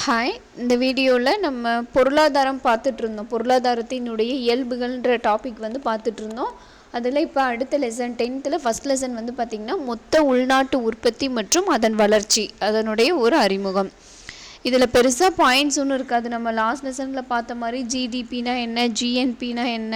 Hi, இந்த வீடியோவில் நம்ம பொருளாதாரம் பார்த்துட்ருந்தோம். பொருளாதாரத்தினுடைய இயல்புகள்ன்ற டாபிக் பார்த்துட்ருந்தோம். அதில் இப்போ அடுத்த லெசன் 10th ஃபஸ்ட் லெசன் பார்த்திங்கன்னா மொத்த உள்நாட்டு உற்பத்தி மற்றும் அதன் வளர்ச்சி, அதனுடைய ஒரு அறிமுகம். இதில் பெருசாக பாயிண்ட்ஸ் ஒன்றும் இருக்காது. நம்ம லாஸ்ட் லெசனில் பார்த்த மாதிரி ஜிடிபினா என்ன, ஜிஎன்பினா என்ன,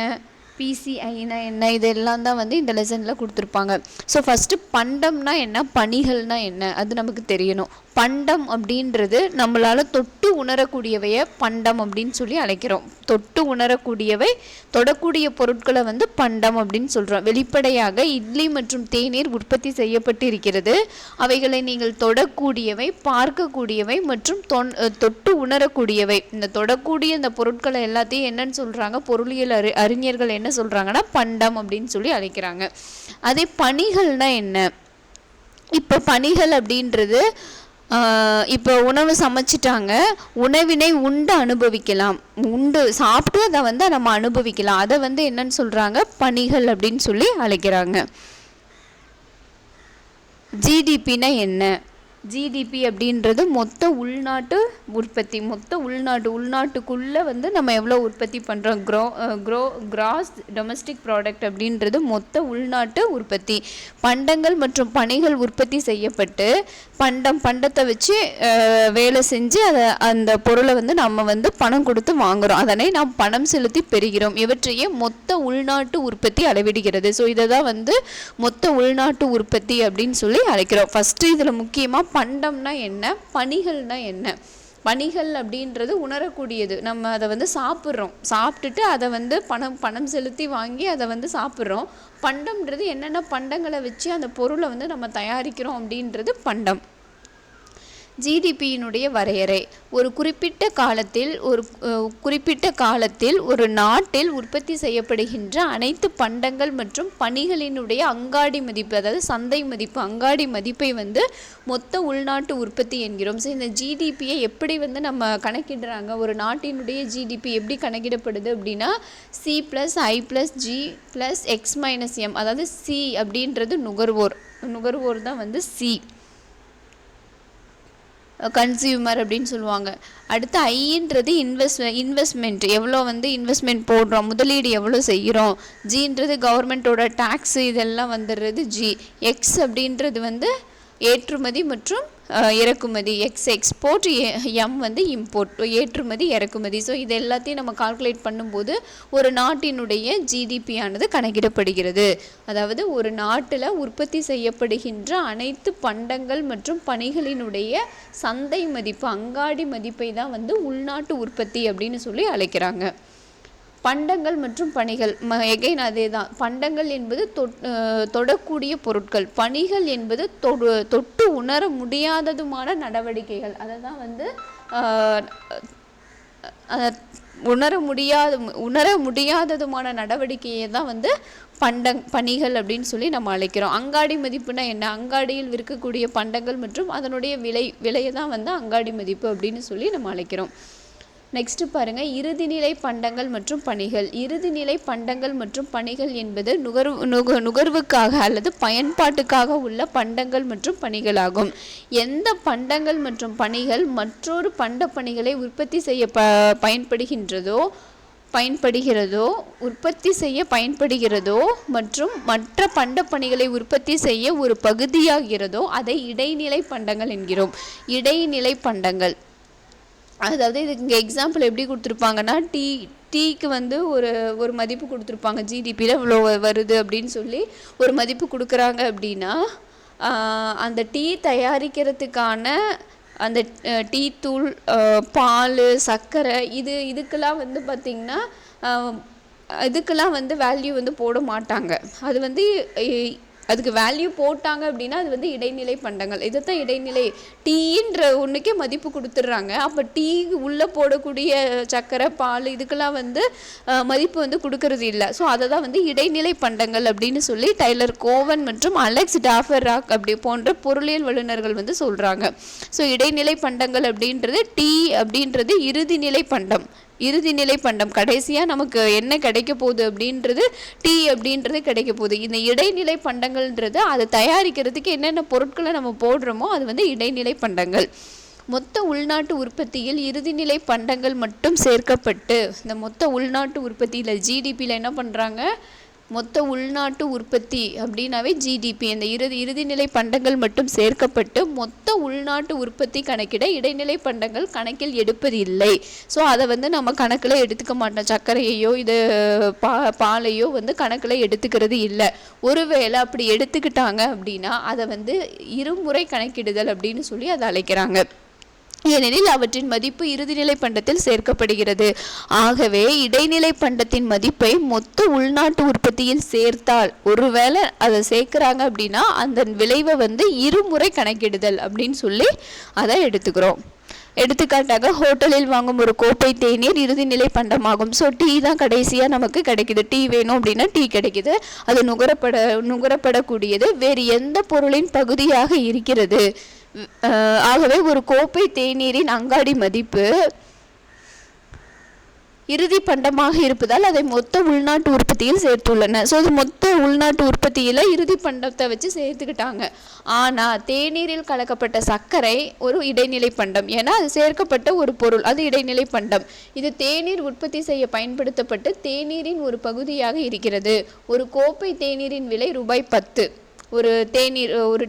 பிசிஐனா என்ன, இதெல்லாம் தான் இந்த லெசனில் கொடுத்துருப்பாங்க. ஸோ ஃபஸ்ட்டு பண்டம்னா என்ன, பணிகள்னா என்ன, அது நமக்கு தெரியணும். பண்டம் அப்படின்றது நம்மளால் தொட்டு உணரக்கூடியவையை பண்டம் அப்படின்னு சொல்லி அழைக்கிறோம். தொட்டு உணரக்கூடியவை, தொடக்கூடிய பொருட்களை பண்டம் அப்படின்னு சொல்கிறோம். வெளிப்படையாக இட்லி மற்றும் தேநீர் உற்பத்தி செய்யப்பட்டு இருக்கிறது. அவைகளை நீங்கள் தொடக்கூடியவை, பார்க்கக்கூடியவை மற்றும் தொட்டு உணரக்கூடியவை. இந்த தொடக்கூடிய இந்த பொருட்களை எல்லாத்தையும் என்னன்னு சொல்கிறாங்க, பொருளியல் அறிஞர்கள் என்ன சொல்கிறாங்கன்னா பண்டம் அப்படின்னு சொல்லி அழைக்கிறாங்க. அதே பணிகள்னா என்ன? இப்போ பணிகள் அப்படின்றது, இப்போ உணவு சமைச்சிட்டாங்க, உணவினை உண்டு அனுபவிக்கலாம், உண்டு சாப்பிட்டு அதை நம்ம அனுபவிக்கலாம். அதை என்னன்னு சொல்கிறாங்க, பணிகள் அப்படின்னு சொல்லி அழைக்கிறாங்க. ஜிடிபினா என்ன? ஜிடிபி அப்படின்றது மொத்த உள்நாட்டு உற்பத்தி. மொத்த உள்நாட்டுக்குள்ளே நம்ம எவ்வளோ உற்பத்தி பண்ணுறோம், கிராஸ் டொமஸ்டிக் ப்ராடக்ட் அப்படின்றது மொத்த உள்நாட்டு உற்பத்தி. பண்டங்கள் மற்றும் பணிகள் உற்பத்தி செய்யப்பட்டு பண்டத்தை வச்சு வேலை செஞ்சு அந்த பொருளை நம்ம பணம் கொடுத்து வாங்குகிறோம். அதனை நாம் பணம் செலுத்தி பெறுகிறோம். இவற்றையே மொத்த உள்நாட்டு உற்பத்தி அளவிடுகிறது. ஸோ இதை தான் மொத்த உள்நாட்டு உற்பத்தி அப்படின்னு சொல்லி அழைக்கிறோம். ஃபஸ்ட்டு இதில் முக்கியமாக பண்டம்னா என்ன, பணிகள்னா என்ன? பணிகள் அப்படின்றது உணரக்கூடியது. நம்ம அதை சாப்பிட்றோம், சாப்பிட்டுட்டு அதை பணம் செலுத்தி வாங்கி அதை சாப்பிட்றோம். பண்டம்ன்றது என்னென்ன பண்டங்களை வச்சு அந்த பொருளை நம்ம தயாரிக்கிறோம் அப்படின்றது பண்டம். ஜிடிபியினுடைய வரையறை: ஒரு குறிப்பிட்ட காலத்தில் ஒரு நாட்டில் உற்பத்தி செய்யப்படுகின்ற அனைத்து பண்டங்கள் மற்றும் பணிகளினுடைய அங்காடி மதிப்பு, அதாவது சந்தை மதிப்பு, அங்காடி மதிப்பை மொத்த உள்நாட்டு உற்பத்தி என்கிறோம். ஸோ இந்த ஜிடிபியை எப்படி நம்ம கணக்கிடுறாங்க, ஒரு நாட்டினுடைய ஜிடிபி எப்படி கணக்கிடப்படுது அப்படின்னா C+I+G+X-M, அதாவது சி அப்படின்றது நுகர்வோர் தான் சி, கன்சியூமர் அப்படின்னு சொல்லுவாங்க. அடுத்து ஐன்றது இன்வெஸ்ட்மெண்ட், எவ்வளோ இன்வெஸ்ட்மெண்ட் போடுறோம், முதலீடு எவ்வளோ செய்கிறோம். ஜின்றது கவர்மெண்ட்டோட டேக்ஸு, இதெல்லாம் ஜி. எக்ஸ் அப்படின்றது ஏற்றுமதி மற்றும் இறக்குமதி, எக்ஸ் எக்ஸ்போர்ட், எம் இம்போர்ட், ஏற்றுமதி இறக்குமதி. ஸோ இது எல்லாத்தையும் நம்ம கால்குலேட் பண்ணும்போது ஒரு நாட்டினுடைய ஜிடிபி ஆனது கணக்கிடப்படுகிறது. அதாவது ஒரு நாட்டில் உற்பத்தி செய்யப்படுகின்ற அனைத்து பண்டங்கள் மற்றும் பணிகளினுடைய சந்தை மதிப்பு, அங்காடி மதிப்பை தான் உள்நாட்டு உற்பத்தி அப்படின்னு சொல்லி அழைக்கிறாங்க. பண்டங்கள் மற்றும் பணிகள் எகைன் அதே தான். பண்டங்கள் என்பது தொடக்கூடிய பொருட்கள், பணிகள் என்பது தொட்டு உணர முடியாததுமான நடவடிக்கைகள். அதை தான் உணர முடியாததுமான நடவடிக்கையை தான் பணிகள் அப்படின்னு சொல்லி நம்ம அழைக்கிறோம். அங்காடி மதிப்புனா என்ன? அங்காடியில் விற்கக்கூடிய பண்டங்கள் மற்றும் அதனுடைய விலையை தான் அங்காடி மதிப்பு அப்படின்னு சொல்லி நம்ம அழைக்கிறோம். நெக்ஸ்ட்டு பாருங்கள், இறுதிநிலை பண்டங்கள் மற்றும் பணிகள். இறுதிநிலை பண்டங்கள் மற்றும் பணிகள் என்பது நுகர்வுக்காக அல்லது பயன்பாட்டுக்காக உள்ள பண்டங்கள் மற்றும் பணிகளாகும். எந்த பண்டங்கள் மற்றும் பணிகள் மற்றொரு பணிகளை உற்பத்தி செய்ய பயன்படுகிறதோ, உற்பத்தி செய்ய பயன்படுகிறதோ மற்றும் மற்ற பணிகளை உற்பத்தி செய்ய ஒரு பகுதியாகிறதோ அதை இடைநிலை பண்டங்கள் என்கிறோம். இடைநிலை பண்டங்கள், அதாவது இதுக்கு இங்கே எக்ஸாம்பிள் எப்படி கொடுத்துருப்பாங்கன்னா, டீக்கு ஒரு மதிப்பு கொடுத்துருப்பாங்க, ஜிடிபியில் இவ்வளோ வருது அப்படின்னு சொல்லி ஒரு மதிப்பு கொடுக்குறாங்க. அப்படின்னா அந்த டீ தயாரிக்கிறதுக்கான அந்த டீ தூள், பால், சர்க்கரை, இதுக்கெல்லாம் பார்த்திங்கன்னா இதுக்கெல்லாம் வேல்யூ போட மாட்டாங்க. அது அதுக்கு வேல்யூ போட்டாங்க அப்படின்னா அது இடைநிலை பண்டங்கள். இதைத்தான் இடைநிலை. டீன்ற ஒன்றுக்கே மதிப்பு கொடுத்துட்றாங்க. அப்போ டீ உள்ளே போடக்கூடிய சர்க்கரை, பால், இதுக்கெல்லாம் மதிப்பு கொடுக்கறது இல்லை. ஸோ அதை தான் இடைநிலை பண்டங்கள் அப்படின்னு சொல்லி டைலர் கோவன் மற்றும் அலெக்ஸ் டாஃபராக் அப்படி போன்ற பொருளியல் வல்லுநர்கள் சொல்கிறாங்க. ஸோ இடைநிலை பண்டங்கள் அப்படின்றது, டீ அப்படின்றது இறுதிநிலை பண்டம். இறுதிநிலை பண்டம், கடைசியாக நமக்கு என்ன கிடைக்க போகுது அப்படின்றது டீ அப்படின்றது கிடைக்க போகுது. இந்த இடைநிலை பண்டங்கள்ன்றது அதை தயாரிக்கிறதுக்கு என்னென்ன பொருட்களை நம்ம போடுறோமோ அது இடைநிலை பண்டங்கள். மொத்த உள்நாட்டு உற்பத்தியில் இறுதிநிலை பண்டங்கள் மட்டும் சேர்க்கப்பட்டு, இந்த மொத்த உள்நாட்டு உற்பத்தியில் ஜிடிபியில் என்ன பண்ணுறாங்க, மொத்த உள்நாட்டு உற்பத்தி அப்படின்னாவே ஜிடிபி, அந்த இறுதிநிலை பண்டங்கள் மட்டும் சேர்க்கப்பட்டு மொத்த உள்நாட்டு உற்பத்தி கணக்கிட இடைநிலை பண்டங்கள் கணக்கில் எடுப்பது இல்லை. ஸோ அதை நம்ம கணக்கில் எடுத்துக்க மாட்டோம். சர்க்கரையோ இது பாலையோ கணக்கில் எடுத்துக்கிறது இல்லை. ஒருவேளை அப்படி எடுத்துக்கிட்டாங்க அப்படின்னா அதை இருமுறை கணக்கிடுதல் அப்படின்னு சொல்லி அதை அழைக்கிறாங்க. ஏனெனில் அவற்றின் மதிப்பு இறுதிநிலை பண்டத்தில் சேர்க்கப்படுகிறது. ஆகவே இடைநிலை பண்டத்தின் மதிப்பை மொத்த உள்நாட்டு உற்பத்தியில் சேர்த்தால், ஒருவேளை அதை சேர்க்குறாங்க அப்படின்னா அந்த விளைவை இருமுறை கணக்கிடுதல் அப்படின்னு சொல்லி அதை எடுத்துக்கிறோம். எடுத்துக்காட்டாக ஹோட்டலில் வாங்கும் ஒரு கோப்பை தேநீர் இறுதிநிலை பண்டமாகும். ஸோ டீ தான் கடைசியாக நமக்கு கிடைக்குது. டீ வேணும் அப்படின்னா டீ கிடைக்குது. அது நுகரப்படக்கூடியது வேறு எந்த பொருளின் பகுதியாக இருக்கிறது. ஆகவே ஒரு கோப்பை தேநீரின் அங்காடி மதிப்பு இறுதி பண்டமாக இருப்பதால் அதை மொத்த உள்நாட்டு உற்பத்தியில் சேர்த்துள்ளன. ஸோ இது மொத்த உள்நாட்டு உற்பத்தியில் இறுதி பண்டத்தை வச்சு சேர்த்துக்கிட்டாங்க. ஆனால் தேநீரில் கலக்கப்பட்ட சர்க்கரை ஒரு இடைநிலை பண்டம், ஏன்னா அது சேர்க்கப்பட்ட ஒரு பொருள், அது இடைநிலை பண்டம். இது தேநீர் உற்பத்தி செய்ய பயன்படுத்தப்பட்டு தேநீரின் ஒரு பகுதியாக இருக்கிறது. ஒரு கோப்பை தேநீரின் விலை ரூபாய் 10. ஒரு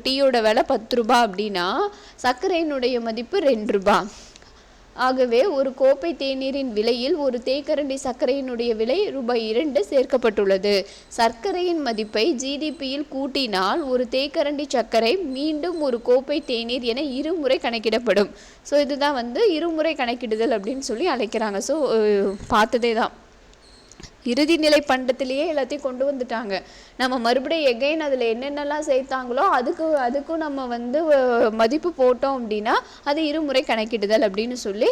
டீயோட விலை 10 ரூபா அப்படின்னா சர்க்கரையினுடைய மதிப்பு 2 ரூபா. ஆகவே ஒரு கோப்பை தேநீரின் விலையில் ஒரு தேக்கரண்டி சர்க்கரையினுடைய விலை ரூபாய் 2 சேர்க்கப்பட்டுள்ளது. சர்க்கரையின் மதிப்பை ஜிடிபியில் கூட்டினால் ஒரு தேக்கரண்டி சர்க்கரை மீண்டும் ஒரு கோப்பை தேநீர் என இருமுறை கணக்கிடப்படும். ஸோ இதுதான் இருமுறை கணக்கிடுதல் அப்படின்னு சொல்லி அழைக்கிறாங்க. ஸோ பார்த்ததே தான், இறுதிநிலை பண்டத்திலேயே எல்லாத்தையும் கொண்டு வந்துட்டாங்க. நம்ம மறுபடியும் எகைன் அதில் என்னென்னலாம் சேர்த்தாங்களோ அதுக்கும் நம்ம மதிப்பு போட்டோம் அப்படின்னா அது இருமுறை கணக்கிடுதல் அப்படின்னு சொல்லி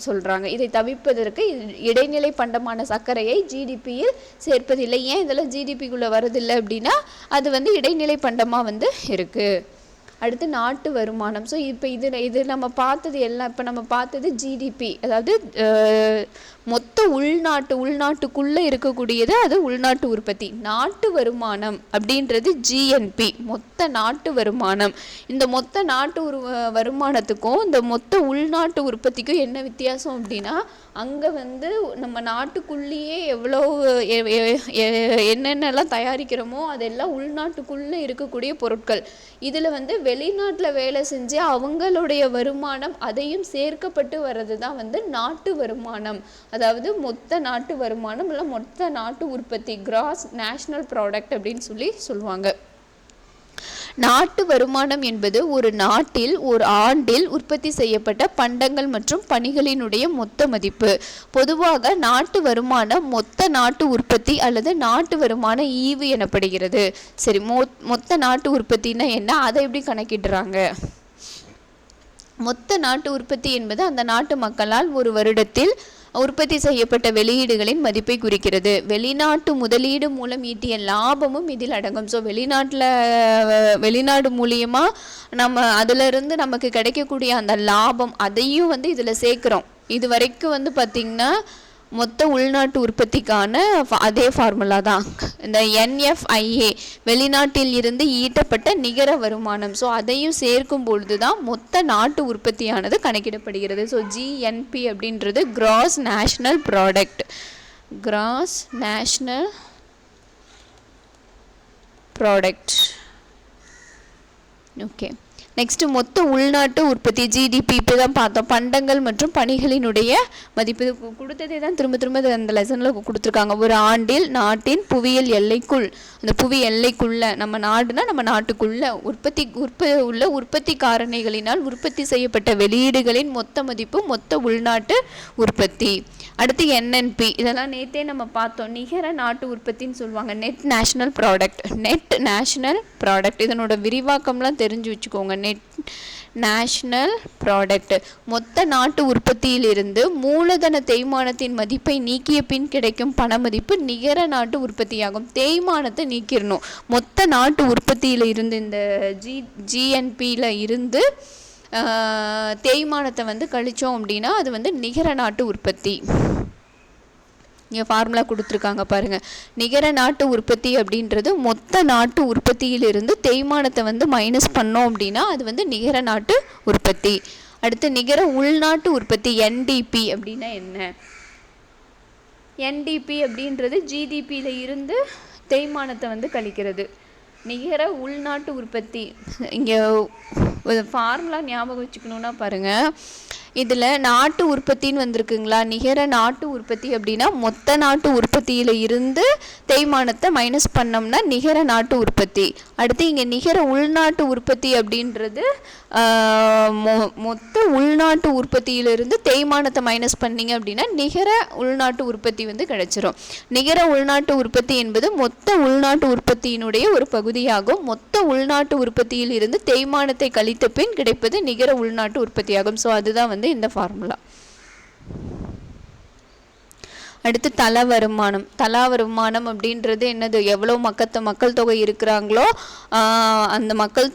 சொல்கிறாங்க. இதை தவிர்ப்பதற்கு இடைநிலை பண்டமான சர்க்கரையை ஜிடிபியில் சேர்ப்பதில்லை. ஏன் இதெல்லாம் ஜிடிபிக்குள்ளே வரதில்லை அப்படின்னா அது இடைநிலை பண்டமாக இருக்குது. அடுத்து நாட்டு வருமானம். ஸோ இப்போ இது நம்ம பார்த்தது எல்லாம், இப்போ நம்ம பார்த்தது ஜிடிபி, அதாவது மொத்த உள்நாட்டுக்குள்ளே இருக்கக்கூடியது அது உள்நாட்டு உற்பத்தி. நாட்டு வருமானம் அப்படின்றது ஜிஎன்பி, மொத்த நாட்டு வருமானம். இந்த மொத்த நாட்டு வருமானத்துக்கும் இந்த மொத்த உள்நாட்டு உற்பத்திக்கும் என்ன வித்தியாசம் அப்படின்னா, அங்கே நம்ம நாட்டுக்குள்ளேயே எவ்வளோ என்னென்னலாம் தயாரிக்கிறோமோ அதெல்லாம் உள்நாட்டுக்குள்ளே இருக்கக்கூடிய பொருட்கள். இதில் வெளிநாட்டில் வேலை செஞ்சு அவங்களுடைய வருமானம் அதையும் சேர்க்கப்பட்டு வர்றது தான் நாட்டு வருமானம். அதாவது மொத்த நாட்டு வருமானம் இல்லை மொத்த நாட்டு உற்பத்தி, கிராஸ் நேஷனல் ப்ராடக்ட் அப்படின்னு சொல்லுவாங்க. நாட்டு வருமானம் என்பது ஒரு நாட்டில் ஒரு ஆண்டில் உற்பத்தி செய்யப்பட்ட பண்டங்கள் மற்றும் பணிகளினுடைய மொத்த மதிப்பு. பொதுவாக நாட்டு வருமானம் மொத்த நாட்டு உற்பத்தி அல்லது நாட்டு வருமான ஈவு எனப்படுகிறது. சரி, மொத்த நாட்டு உற்பத்தின்னா என்ன, அதை எப்படி கணக்கிடுறாங்க? மொத்த நாட்டு உற்பத்தி என்பது அந்த நாட்டு மக்களால் ஒரு வருடத்தில் உற்பத்தி செய்யப்பட்ட வெளியீடுகளின் மதிப்பை குறிக்கிறது. வெளிநாட்டு முதலீடு மூலம் ஈட்டிய லாபமும் இதில் அடங்கும். ஸோ வெளிநாடு மூலியமாக நம்ம அதிலிருந்து நமக்கு கிடைக்கக்கூடிய அந்த லாபம் அதையும் இதில் சேர்க்குறோம். இது வரைக்கும் பார்த்திங்கன்னா மொத்த உள்நாட்டு உற்பத்திக்கான அதே ஃபார்முலா தான் இந்த NFIA, வெளிநாட்டில் இருந்து ஈட்டப்பட்ட நிகர வருமானம். ஸோ அதையும் சேர்க்கும் பொழுது தான் மொத்த நாட்டு உற்பத்தியானது கணக்கிடப்படுகிறது. ஸோ GNP அப்படின்றது cross national product. Cross national product. Okay, next மொத்த உள்நாட்டு உற்பத்தி ஜிடிபி. இப்போ தான் பார்த்தோம் பண்டங்கள் மற்றும் பணிகளினுடைய மதிப்பு. கொடுத்ததே தான் திரும்ப அந்த லெசனில் கொடுத்துருக்காங்க. ஒரு ஆண்டில் நாட்டின் புவியியல் எல்லைக்குள், அந்த புவி எல்லைக்குள்ள, நம்ம நாடுனா நம்ம நாட்டுக்குள்ள உற்பத்தி காரணிகளினால் உற்பத்தி செய்யப்பட்ட வெளியீடுகளின் மொத்த மதிப்பு மொத்த உள்நாட்டு உற்பத்தி. அடுத்து NNP, இதெல்லாம் நேற்றே நம்ம பார்த்தோம். நிகர நாட்டு உற்பத்தின்னு சொல்லுவாங்க. Net national product. இதனோட விரிவாக்கம்லாம் தெரிஞ்சு வச்சுக்கோங்க. Net national product. மொத்த நாட்டு உற்பத்தியிலிருந்து மூலதன தேய்மானத்தின் மதிப்பை நீக்கிய பின் கிடைக்கும் பண மதிப்பு நிகர நாட்டு உற்பத்தியாகும். தேய்மானத்தை நீக்கிடணும். மொத்த நாட்டு உற்பத்தியில் இருந்து இந்த GNPயில் இருந்து தேய்மானத்தை கழிச்சோம் அப்படின்னா அது நிகர நாட்டு உற்பத்தி. இங்கே ஃபார்முலா கொடுத்துருக்காங்க பாருங்கள். நிகர நாட்டு உற்பத்தி அப்படின்றது மொத்த நாட்டு உற்பத்தியிலிருந்து தேய்மானத்தை மைனஸ் பண்ணோம் அப்படின்னா அது நிகர நாட்டு உற்பத்தி. அடுத்து நிகர உள்நாட்டு உற்பத்தி என்டிபி அப்படின்னா என்ன? என்டிபி அப்படின்றது ஜிடிபியில் இருந்து தேய்மானத்தை வந்து கழிக்கிறது. நிகர உள்நாட்டு உற்பத்தி இங்கே ஃபார்முலா ஞாபகம் வச்சுக்கணுன்னா பாருங்கள், இதில் நாட்டு உற்பத்தின்னு வந்திருக்குங்களா, நிகர நாட்டு உற்பத்தி அப்படின்னா மொத்த நாட்டு உற்பத்தியில் இருந்து தேய்மானத்தை மைனஸ் பண்ணோம்னா நிகர நாட்டு உற்பத்தி. அடுத்து இங்கே நிகர உள்நாட்டு உற்பத்தி அப்படின்றது மொத்த உள்நாட்டு உற்பத்தியிலிருந்து தேய்மானத்தை மைனஸ் பண்ணிங்க அப்படின்னா நிகர உள்நாட்டு உற்பத்தி வந்து கிடைச்சிரும். நிகர உள்நாட்டு உற்பத்தி என்பது மொத்த உள்நாட்டு உற்பத்தியினுடைய ஒரு பகுதியாகும். மொத்த உள்நாட்டு உற்பத்தியில் இருந்து தேய்மானத்தை கழித்த பின் கிடைப்பது நிகர உள்நாட்டு உற்பத்தியாகும். ஸோ அதுதான் வந்து இந்த ஃபார்முலா. அடுத்து தலா வருமானம். தலா வருமானம் அப்படின்றது என்னது? எவ்வளோ மக்கள் தொகை இருக்கிறாங்களோ அந்த மக்கள்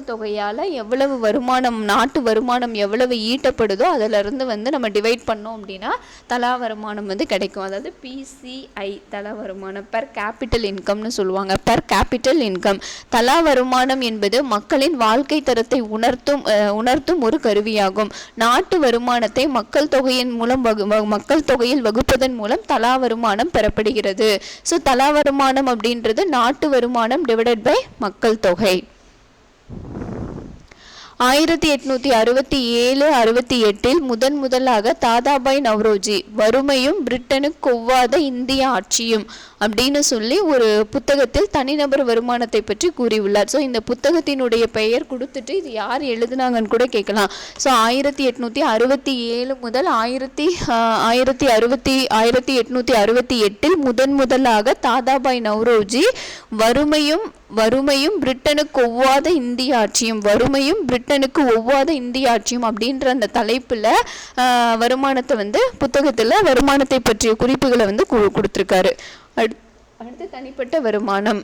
தொகையால் எவ்வளவு வருமானம், நாட்டு வருமானம் எவ்வளவு ஈட்டப்படுதோ அதிலிருந்து வந்து நம்ம டிவைட் பண்ணோம் அப்படின்னா தலா வருமானம் வந்து கிடைக்கும். அதாவது PCI தலா வருமானம், பெர் கேபிட்டல் இன்கம்னு சொல்லுவாங்க. Per capital income. தலா வருமானம் என்பது மக்களின் வாழ்க்கை தரத்தை உணர்த்தும் ஒரு கருவியாகும். நாட்டு வருமானத்தை மக்கள் தொகையின் மூலம் மக்கள் தொகையில் வகுப்பதன் மூலம் தலா வருமானம் பெறப்படுகிறது. ஸோ தலா வருமானம் அப்படின்றது நாட்டு வருமானம் டிவைடட் பை மக்கள் தொகை. 1867-68 முதலாக தாதாபாய் நவ்ரோஜி வறுமையும் பிரிட்டனுக்கு ஒவ்வாத இந்திய ஆட்சியும் அப்படின்னு சொல்லி ஒரு புத்தகத்தில் தனிநபர் வருமானத்தை பற்றி கூறியுள்ளார். ஸோ இந்த புத்தகத்தினுடைய பெயர் கொடுத்துட்டு இது யார் எழுதுனாங்கன்னு கூட கேட்கலாம். ஸோ 1867 முதல் 1868 முதலாக தாதாபாய் நவ்ரோஜி வறுமையும் பிரிட்டனுக்கு ஒவ்வாத இந்திய ஆட்சியும் அப்படின்ற அந்த தலைப்புல வருமானத்தை வந்து புத்தகத்துல வருமானத்தை பற்றிய குறிப்புகளை வந்து கொடுத்திருக்காரு. அடுத்து தனிப்பட்ட வருமானம்.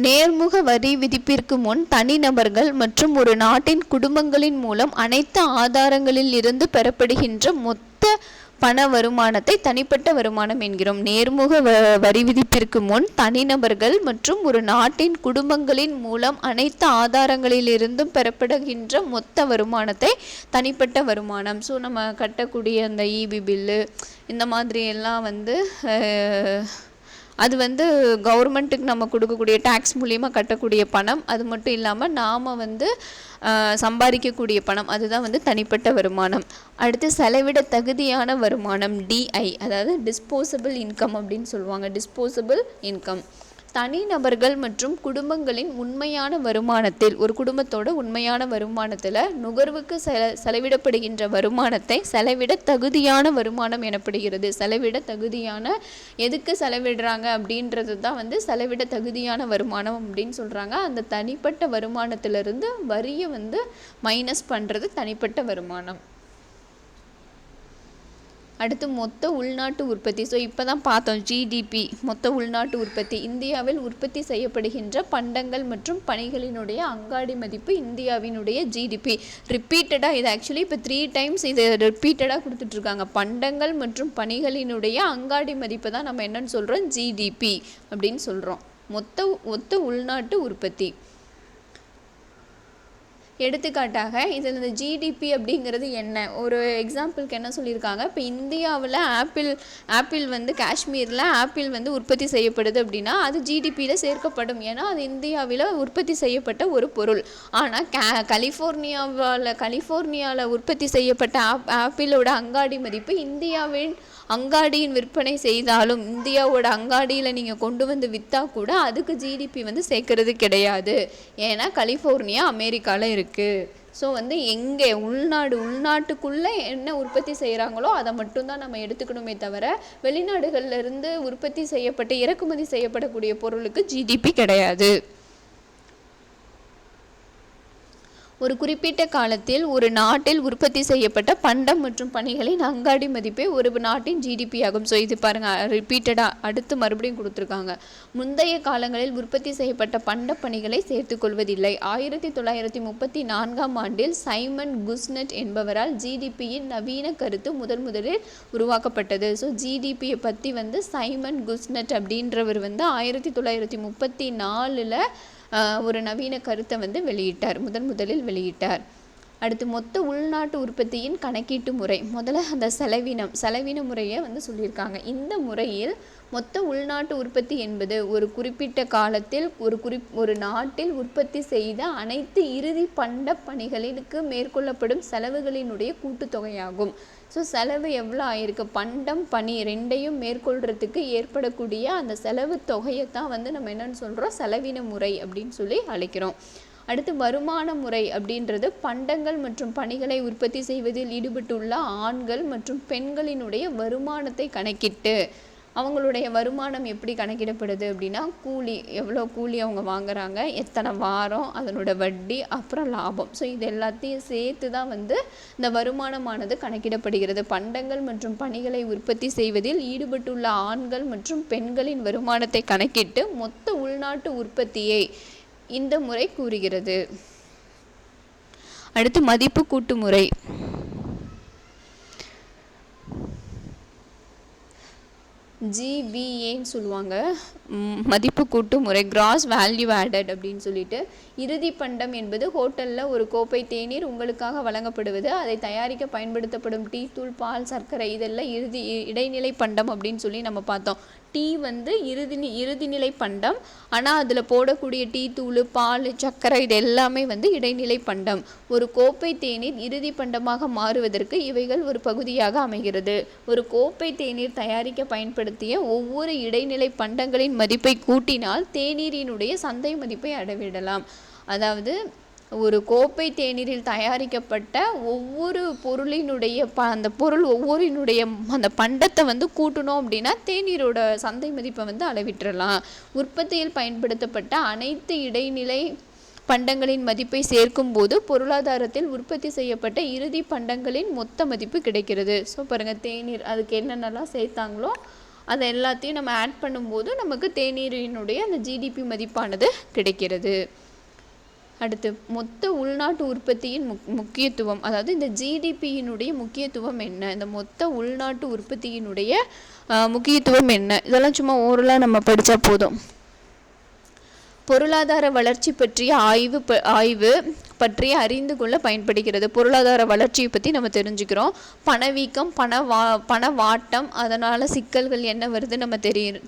நேர்முக வரி விதிப்பிற்கு முன் தனிநபர்கள் மற்றும் ஒரு நாட்டின் குடும்பங்களின் மூலம் அனைத்து ஆதாரங்களில் இருந்து பெறப்படுகின்ற மொத்த பண வருமானத்தை தனிப்பட்ட வருமானம் என்கிறோம். நேர்முக வரி விதிப்பிற்கு முன் தனிநபர்கள் மற்றும் ஒரு நாட்டின் குடும்பங்களின் மூலம் அனைத்து ஆதாரங்களில் இருந்தும் பெறப்படுகின்ற மொத்த வருமானத்தை தனிப்பட்ட வருமானம். ஸோ நம்ம கட்டக்கூடிய அந்த EB பில்லு இந்த மாதிரி எல்லாம் வந்து அது வந்து கவர்மெண்ட்டுக்கு நம்ம கொடுக்கக்கூடிய டேக்ஸ் மூலியமாக கட்டக்கூடிய பணம். அது மட்டும் இல்லாமல் நாம் வந்து சம்பாதிக்கக்கூடிய பணம், அதுதான் வந்து தனிப்பட்ட வருமானம். அடுத்து செலவிட தகுதியான வருமானம் DI, அதாவது டிஸ்போசபிள் இன்கம் அப்படின்னு சொல்லுவாங்க. டிஸ்போசபிள் இன்கம் தனிநபர்கள் மற்றும் குடும்பங்களின் உண்மையான வருமானத்தில், ஒரு குடும்பத்தோட உண்மையான வருமானத்தில் நுகர்வுக்கு செலவிடப்படுகின்ற வருமானத்தை செலவிட தகுதியான வருமானம் எனப்படுகிறது. செலவிட தகுதியான, எதுக்கு செலவிடுறாங்க அப்படின்றது தான் வந்து செலவிட தகுதியான வருமானம் அப்படின்னு சொல்கிறாங்க. அந்த தனிப்பட்ட வருமானத்திலிருந்து வரியை வந்து மைனஸ் பண்ணுறது தனிப்பட்ட வருமானம். அடுத்து மொத்த உள்நாட்டு உற்பத்தி. ஸோ இப்போ தான் பார்த்தோம் GDP, மொத்த உள்நாட்டு உற்பத்தி. இந்தியாவில் உற்பத்தி செய்யப்படுகின்ற பண்டங்கள் மற்றும் பணிகளினுடைய அங்காடி மதிப்பு இந்தியாவினுடைய GDP. ரிப்பீட்டடாக இது ஆக்சுவலி இப்போ 3 times இது ரிப்பீட்டடாக கொடுத்துட்ருக்காங்க. பண்டங்கள் மற்றும் பணிகளினுடைய அங்காடி மதிப்பு தான் நம்ம என்னன்னு சொல்கிறோம், GDP அப்படின்னு சொல்கிறோம். மொத்த உள்நாட்டு உற்பத்தி. எடுத்துக்காட்டாக இதில் இந்த GDP அப்படிங்கிறது என்ன, ஒரு எக்ஸாம்பிளுக்கு என்ன சொல்லியிருக்காங்க, இப்போ இந்தியாவில் ஆப்பிள் வந்து காஷ்மீரில் ஆப்பிள் வந்து உற்பத்தி செய்யப்படுது அப்படின்னா அது GDPயில் சேர்க்கப்படும். ஏன்னா அது இந்தியாவில் உற்பத்தி செய்யப்பட்ட ஒரு பொருள். ஆனால் கலிஃபோர்னியாவில் உற்பத்தி செய்யப்பட்ட ஆப்பிளோட அங்காடி மதிப்பு இந்தியாவின் அங்காடியின் விற்பனை செய்தாலும், இந்தியாவோட அங்காடியில் நீங்கள் கொண்டு வந்து விற்றா கூட அதுக்கு GDP வந்து சேர்க்கறது கிடையாது. ஏன்னா கலிஃபோர்னியா அமெரிக்காவில் இருக்குது. ஸோ வந்து எங்கே உள்நாட்டுக்குள்ளே என்ன உற்பத்தி செய்கிறாங்களோ அதை மட்டும்தான் நம்ம எடுத்துக்கணுமே தவிர வெளிநாடுகளிலிருந்து உற்பத்தி செய்யப்பட்ட இறக்குமதி செய்யப்படக்கூடிய பொருளுக்கு GDP கிடையாது. ஒரு குறிப்பிட்ட காலத்தில் ஒரு நாட்டில் உற்பத்தி செய்யப்பட்ட பண்டம் மற்றும் பணிகளின் அங்காடி மதிப்பே ஒரு நாட்டின் GDP ஆகும். ஸோ இது பாருங்கள், ரிப்பீட்டடாக அடுத்து மறுபடியும் கொடுத்துருக்காங்க. முந்தைய காலங்களில் உற்பத்தி செய்யப்பட்ட பண்ட பணிகளை சேர்த்துக்கொள்வதில்லை. 1934ஆம் ஆண்டில் சைமன் குஸ்னெட் என்பவரால் GDPயின் நவீன கருத்து முதலில் உருவாக்கப்பட்டது. ஸோ GDPயை பற்றி வந்து சைமன் குஸ்னெட் அப்படின்றவர் வந்து 1934 ஒரு நவீன கருத்தை வந்து வெளியிட்டார், முதலில் வெளியிட்டார். அடுத்து மொத்த உள்நாட்டு உற்பத்தியின் கணக்கீட்டு முறை. முதல்ல அந்த செலவின முறையை வந்து சொல்லியிருக்காங்க. இந்த முறையில் மொத்த உள்நாட்டு உற்பத்தி என்பது ஒரு குறிப்பிட்ட காலத்தில் ஒரு நாட்டில் உற்பத்தி செய்த அனைத்து இறுதி பண்ட பணிகளுக்கு மேற்கொள்ளப்படும் செலவுகளினுடைய கூட்டுத்தொகையாகும். ஸோ செலவு எவ்வளோ ஆயிருக்கு, பண்டம் பணி ரெண்டையும் மேற்கொள்கிறதுக்கு ஏற்படக்கூடிய அந்த செலவு தொகையை தான் வந்து நம்ம என்னன்னு சொல்கிறோம், செலவின முறை அப்படின்னு சொல்லி அழைக்கிறோம். அடுத்து வருமான முறை அப்படின்றது பண்டங்கள் மற்றும் பணிகளை உற்பத்தி செய்வதில் ஈடுபட்டுள்ள ஆண்கள் மற்றும் பெண்களினுடைய வருமானத்தை கணக்கிட்டு, அவங்களுடைய வருமானம் எப்படி கணக்கிடப்படுது அப்படின்னா, எவ்வளோ கூலி அவங்க வாங்குறாங்க, எத்தனை வாரம், அதனோட வட்டி, அப்புறம் லாபம். ஸோ இது எல்லாத்தையும் சேர்த்து தான் வந்து இந்த வருமானமானது கணக்கிடப்படுகிறது. பண்டங்கள் மற்றும் பணிகளை உற்பத்தி செய்வதில் ஈடுபட்டுள்ள ஆண்கள் மற்றும் பெண்களின் வருமானத்தை கணக்கிட்டு மொத்த உள்நாட்டு உற்பத்தியை இந்த முறை கூறுகிறது. அடுத்து மதிப்பு கூட்டு முறை. GVAன்னு சொல்லுவாங்க, மதிப்பு கூட்டு முறை, கிராஸ் வேல்யூ ஆடட் அப்படின்னு சொல்லிட்டு. இறுதி பண்டம் என்பது ஹோட்டலில் ஒரு கோப்பை தேநீர் உங்களுக்காக வழங்கப்படுவது, அதை தயாரிக்க பயன்படுத்தப்படும் டீ தூள், பால், சர்க்கரை, இதெல்லாம் இடைநிலை பண்டம் அப்படின்னு சொல்லி நம்ம பார்த்தோம். டீ வந்து இறுதிநிலை பண்டம், ஆனால் அதில் போடக்கூடிய டீ தூள், பால், சர்க்கரை இது எல்லாமே வந்து இடைநிலை பண்டம். ஒரு கோப்பை தேநீர் இறுதி பண்டமாக மாறுவதற்கு இவைகள் ஒரு பகுதியாக அமைகிறது. ஒரு கோப்பை தேநீர் தயாரிக்க பயன்படுத்திய ஒவ்வொரு இடைநிலை பண்டங்களின் மதிப்பை கூட்டினால் தேநீரினுடைய சந்தை மதிப்பை அளவிடலாம். அதாவது ஒரு கோப்பை தேநீரில் தயாரிக்கப்பட்ட ஒவ்வொரு பொருளினுடைய அந்த பொருள் ஒவ்வொருனுடைய அந்த பண்டத்தை வந்து கூட்டணும் அப்படின்னா தேநீரோட சந்தை மதிப்பை வந்து அளவிட்டுறலாம். உற்பத்தியில் பயன்படுத்தப்பட்ட அனைத்து இடைநிலை பண்டங்களின் மதிப்பை சேர்க்கும் போது பொருளாதாரத்தில் உற்பத்தி செய்யப்பட்ட இறுதி பண்டங்களின் மொத்த மதிப்பு கிடைக்கிறது. ஸோ பாருங்கள், தேநீர் அதுக்கு என்னென்னலாம் சேர்த்தாங்களோ அதை எல்லாத்தையும் நம்ம ஆட் பண்ணும்போது நமக்கு தேநீரினுடைய அந்த GDP மதிப்பானது கிடைக்கிறது. அடுத்து மொத்த உள்நாட்டு உற்பத்தியின் முக்கியத்துவம், அதாவது இந்த GDPயினுடைய முக்கியத்துவம் என்ன, இந்த மொத்த உள்நாட்டு உற்பத்தியினுடைய முக்கியத்துவம் என்ன, இதெல்லாம் சும்மா ஓரலாக நம்ம படித்தா போதும். பொருளாதார வளர்ச்சி பற்றிய ஆய்வு பற்றி அறிந்து கொள்ள பயன்படுகிறது. பொருளாதார வளர்ச்சியை பற்றி நம்ம தெரிஞ்சுக்கிறோம். பணவீக்கம், பணவாட்டம், அதனால் சிக்கல்கள் என்ன வருது நம்ம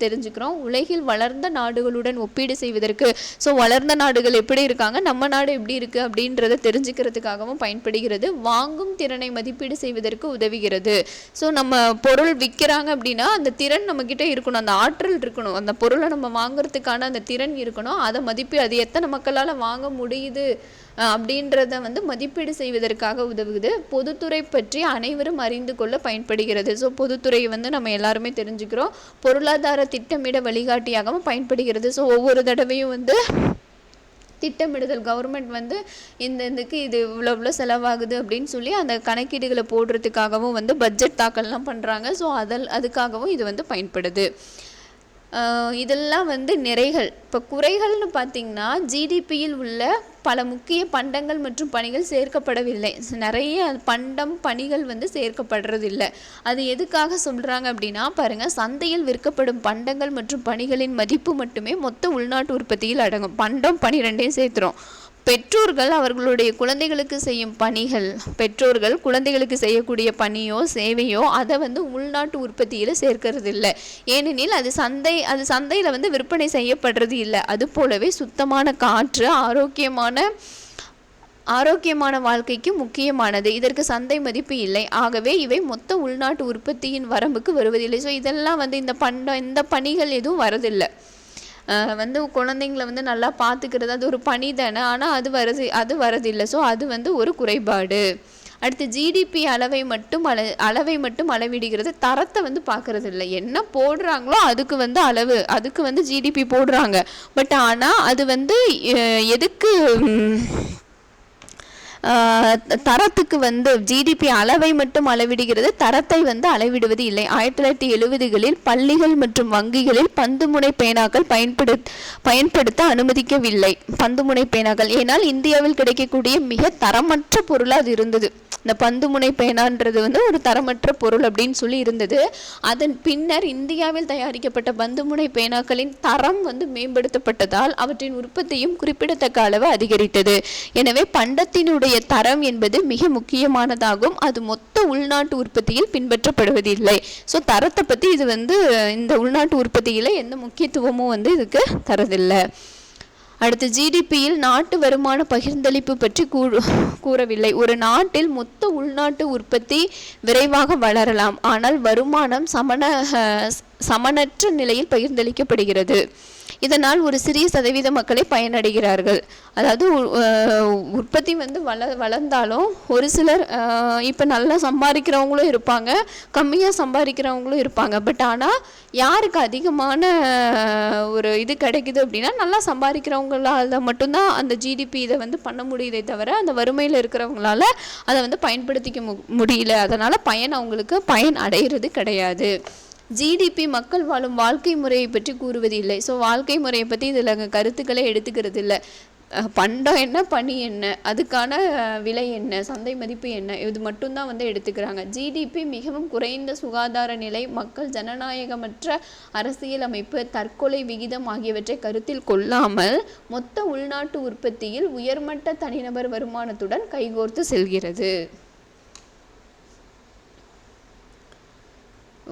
தெரிஞ்சுக்கிறோம். உலகில் வளர்ந்த நாடுகளுடன் ஒப்பீடு செய்வதற்கு, ஸோ வளர்ந்த நாடுகள் எப்படி இருக்காங்க, நம்ம நாடு எப்படி இருக்குது அப்படின்றத தெரிஞ்சுக்கிறதுக்காகவும் பயன்படுகிறது. வாங்கும் திறனை மதிப்பீடு செய்வதற்கு உதவுகிறது. ஸோ நம்ம பொருள் விற்கிறாங்க அப்படின்னா அந்த திறன் நம்மக்கிட்ட இருக்கணும், அந்த ஆற்றல் இருக்கணும், அந்த பொருளை நம்ம வாங்குறதுக்கான அந்த திறன் இருக்கணும். அதை அது எத்தனை மக்களால் வாங்க முடியுது அப்படின்றத வந்து மதிப்பீடு செய்வதற்காக உதவுது. பொதுத்துறை பற்றி அனைவரும் அறிந்து கொள்ள பயன்படுகிறது. ஸோ பொதுத்துறையை வந்து நம்ம எல்லாருமே தெரிஞ்சுக்கிறோம். பொருளாதார திட்டமிட வழிகாட்டியாகவும் பயன்படுகிறது. ஸோ ஒவ்வொரு தடவையும் வந்து திட்டமிடுதல், கவர்மெண்ட் வந்து இதுக்கு இது இவ்வளோ செலவாகுது அப்படின்னு சொல்லி அந்த கணக்கீடுகளை போடுறதுக்காகவும் வந்து பட்ஜெட் தாக்கல்லாம் பண்ணுறாங்க. ஸோ அதுக்காகவும் இது வந்து பயன்படுது. இதெல்லாம் வந்து நிறைகள். இப்போ குறைகள்னு பார்த்திங்கன்னா, GDPயில் உள்ள பல முக்கிய பண்டங்கள் மற்றும் பணிகள் சேர்க்கப்படவில்லை. நிறைய பணிகள் வந்து சேர்க்கப்படுறதில்லை. அது எதுக்காக சொல்கிறாங்க அப்படின்னா, பாருங்கள், சந்தையில் விற்கப்படும் பண்டங்கள் மற்றும் பணிகளின் மதிப்பு மட்டுமே மொத்த உள்நாட்டு உற்பத்தியில் அடங்கும். பண்டம், பணி ரெண்டையும் சேர்த்துறோம். பெற்றோர்கள் அவர்களுடைய குழந்தைகளுக்கு செய்யும் பணிகள், பெற்றோர்கள் குழந்தைகளுக்கு செய்யக்கூடிய பணியோ சேவையோ அதை வந்து உள்நாட்டு உற்பத்தியில் சேர்க்கறது இல்லை. ஏனெனில் அது சந்தையில் வந்து விற்பனை செய்யப்படுறது இல்லை. அது போலவே சுத்தமான காற்று ஆரோக்கியமான வாழ்க்கைக்கு முக்கியமானது. இதற்கு சந்தை மதிப்பு இல்லை. ஆகவே இவை மொத்த உள்நாட்டு உற்பத்தியின் வரம்புக்கு வருவதில்லை. ஸோ இதெல்லாம் வந்து இந்த பணிகள் எதுவும் வரதில்லை. வந்து குழந்தைங்களை வந்து நல்லா பார்த்துக்கிறது அது ஒரு பணி தானே, ஆனால் அது வரதில்லை. ஸோ அது வந்து ஒரு குறைபாடு. அடுத்து GDP அளவை மட்டும் அளவிடுகிறது, தரத்தை வந்து பார்க்கறது இல்லை. என்ன போடுறாங்களோ அதுக்கு வந்து GDP போடுறாங்க. பட் ஆனால் அது வந்து எதுக்கு தரத்துக்கு வந்து ஜிடிபி அளவை மட்டும் அளவிடுகிறது, தரத்தை வந்து அளவிடுவது இல்லை. 1970களில் பள்ளிகள் மற்றும் வங்கிகளில் பந்துமுனை பேனாக்கள் பயன்படுத்த அனுமதிக்கவில்லை. பந்துமுனை பேனாக்கள் ஏனால் இந்தியாவில் கிடைக்கக்கூடிய மிக தரமற்ற பொருளாக அது இருந்தது. இந்த பந்துமுனை பேனான்றது வந்து ஒரு தரமற்ற பொருள் அப்படின்னு சொல்லி இருந்தது. அதன் பின்னர் இந்தியாவில் தயாரிக்கப்பட்ட பந்துமுனை பேனாக்களின் தரம் வந்து மேம்படுத்தப்பட்டதால் அவற்றின் உற்பத்தியும் குறிப்பிடத்தக்க அளவு அதிகரித்தது. எனவே பண்டத்தினுடைய தரம் என்பது மிக முக்கியமானதாகும். அது மொத்த உள்நாட்டு உற்பத்தியில் பின்பற்றப்படுவதில்லை. ஸோ தரத்தை பற்றி இது வந்து இந்த உள்நாட்டு உற்பத்தியில் எந்த முக்கியத்துவமும் வந்து இதுக்கு தரதில்லை. அடுத்து ஜிடிபியில் நாட்டு வருமான பகிர்ந்தளிப்பு பற்றி கூறவில்லை. ஒரு நாட்டில் மொத்த உள்நாட்டு உற்பத்தி விரைவாக வளரலாம், ஆனால் வருமானம் சமனற்ற நிலையில் பகிர்ந்தளிக்கப்படுகிறது. இதனால் ஒரு சிறிய சதவீத மக்களை பயனடைகிறார்கள். அதாவது உற்பத்தி வந்து வளர்ந்தாலும் ஒரு சிலர் இப்போ நல்லா சம்பாதிக்கிறவங்களும் இருப்பாங்க, கம்மியாக சம்பாதிக்கிறவங்களும் இருப்பாங்க. பட் ஆனால் யாருக்கு அதிகமான ஒரு இது கிடைக்குது அப்படின்னா நல்லா சம்பாதிக்கிறவங்களால மட்டும்தான் அந்த ஜிடிபி இதை வந்து பண்ண முடியுதே தவிர அந்த வறுமையில் இருக்கிறவங்களால அதை வந்து பயன்படுத்திக்க முடியல. அதனால் அவங்களுக்கு பயன் அடைகிறது கிடையாது. ஜிடிபி மக்கள் வாழும் வாழ்க்கை முறையை பற்றி கூறுவது இல்லை. ஸோ வாழ்க்கை முறையை பற்றி இதில் கருத்துக்களை எடுத்துக்கிறது இல்லை. பண்டம் என்ன, பணி என்ன, அதுக்கான விலை என்ன, சந்தை மதிப்பு என்ன, இது மட்டும்தான் வந்து எடுத்துக்கிறாங்க. ஜிடிபி மிகவும் குறைந்த சுகாதார நிலை, மக்கள் ஜனநாயகமற்ற அரசியல் அமைப்பு, தற்கொலை விகிதம் ஆகியவற்றை கருத்தில் கொள்ளாமல் மொத்த உள்நாட்டு உற்பத்தியில் உயர்மட்ட தனிநபர் வருமானத்துடன் கைகோர்த்து செல்கிறது.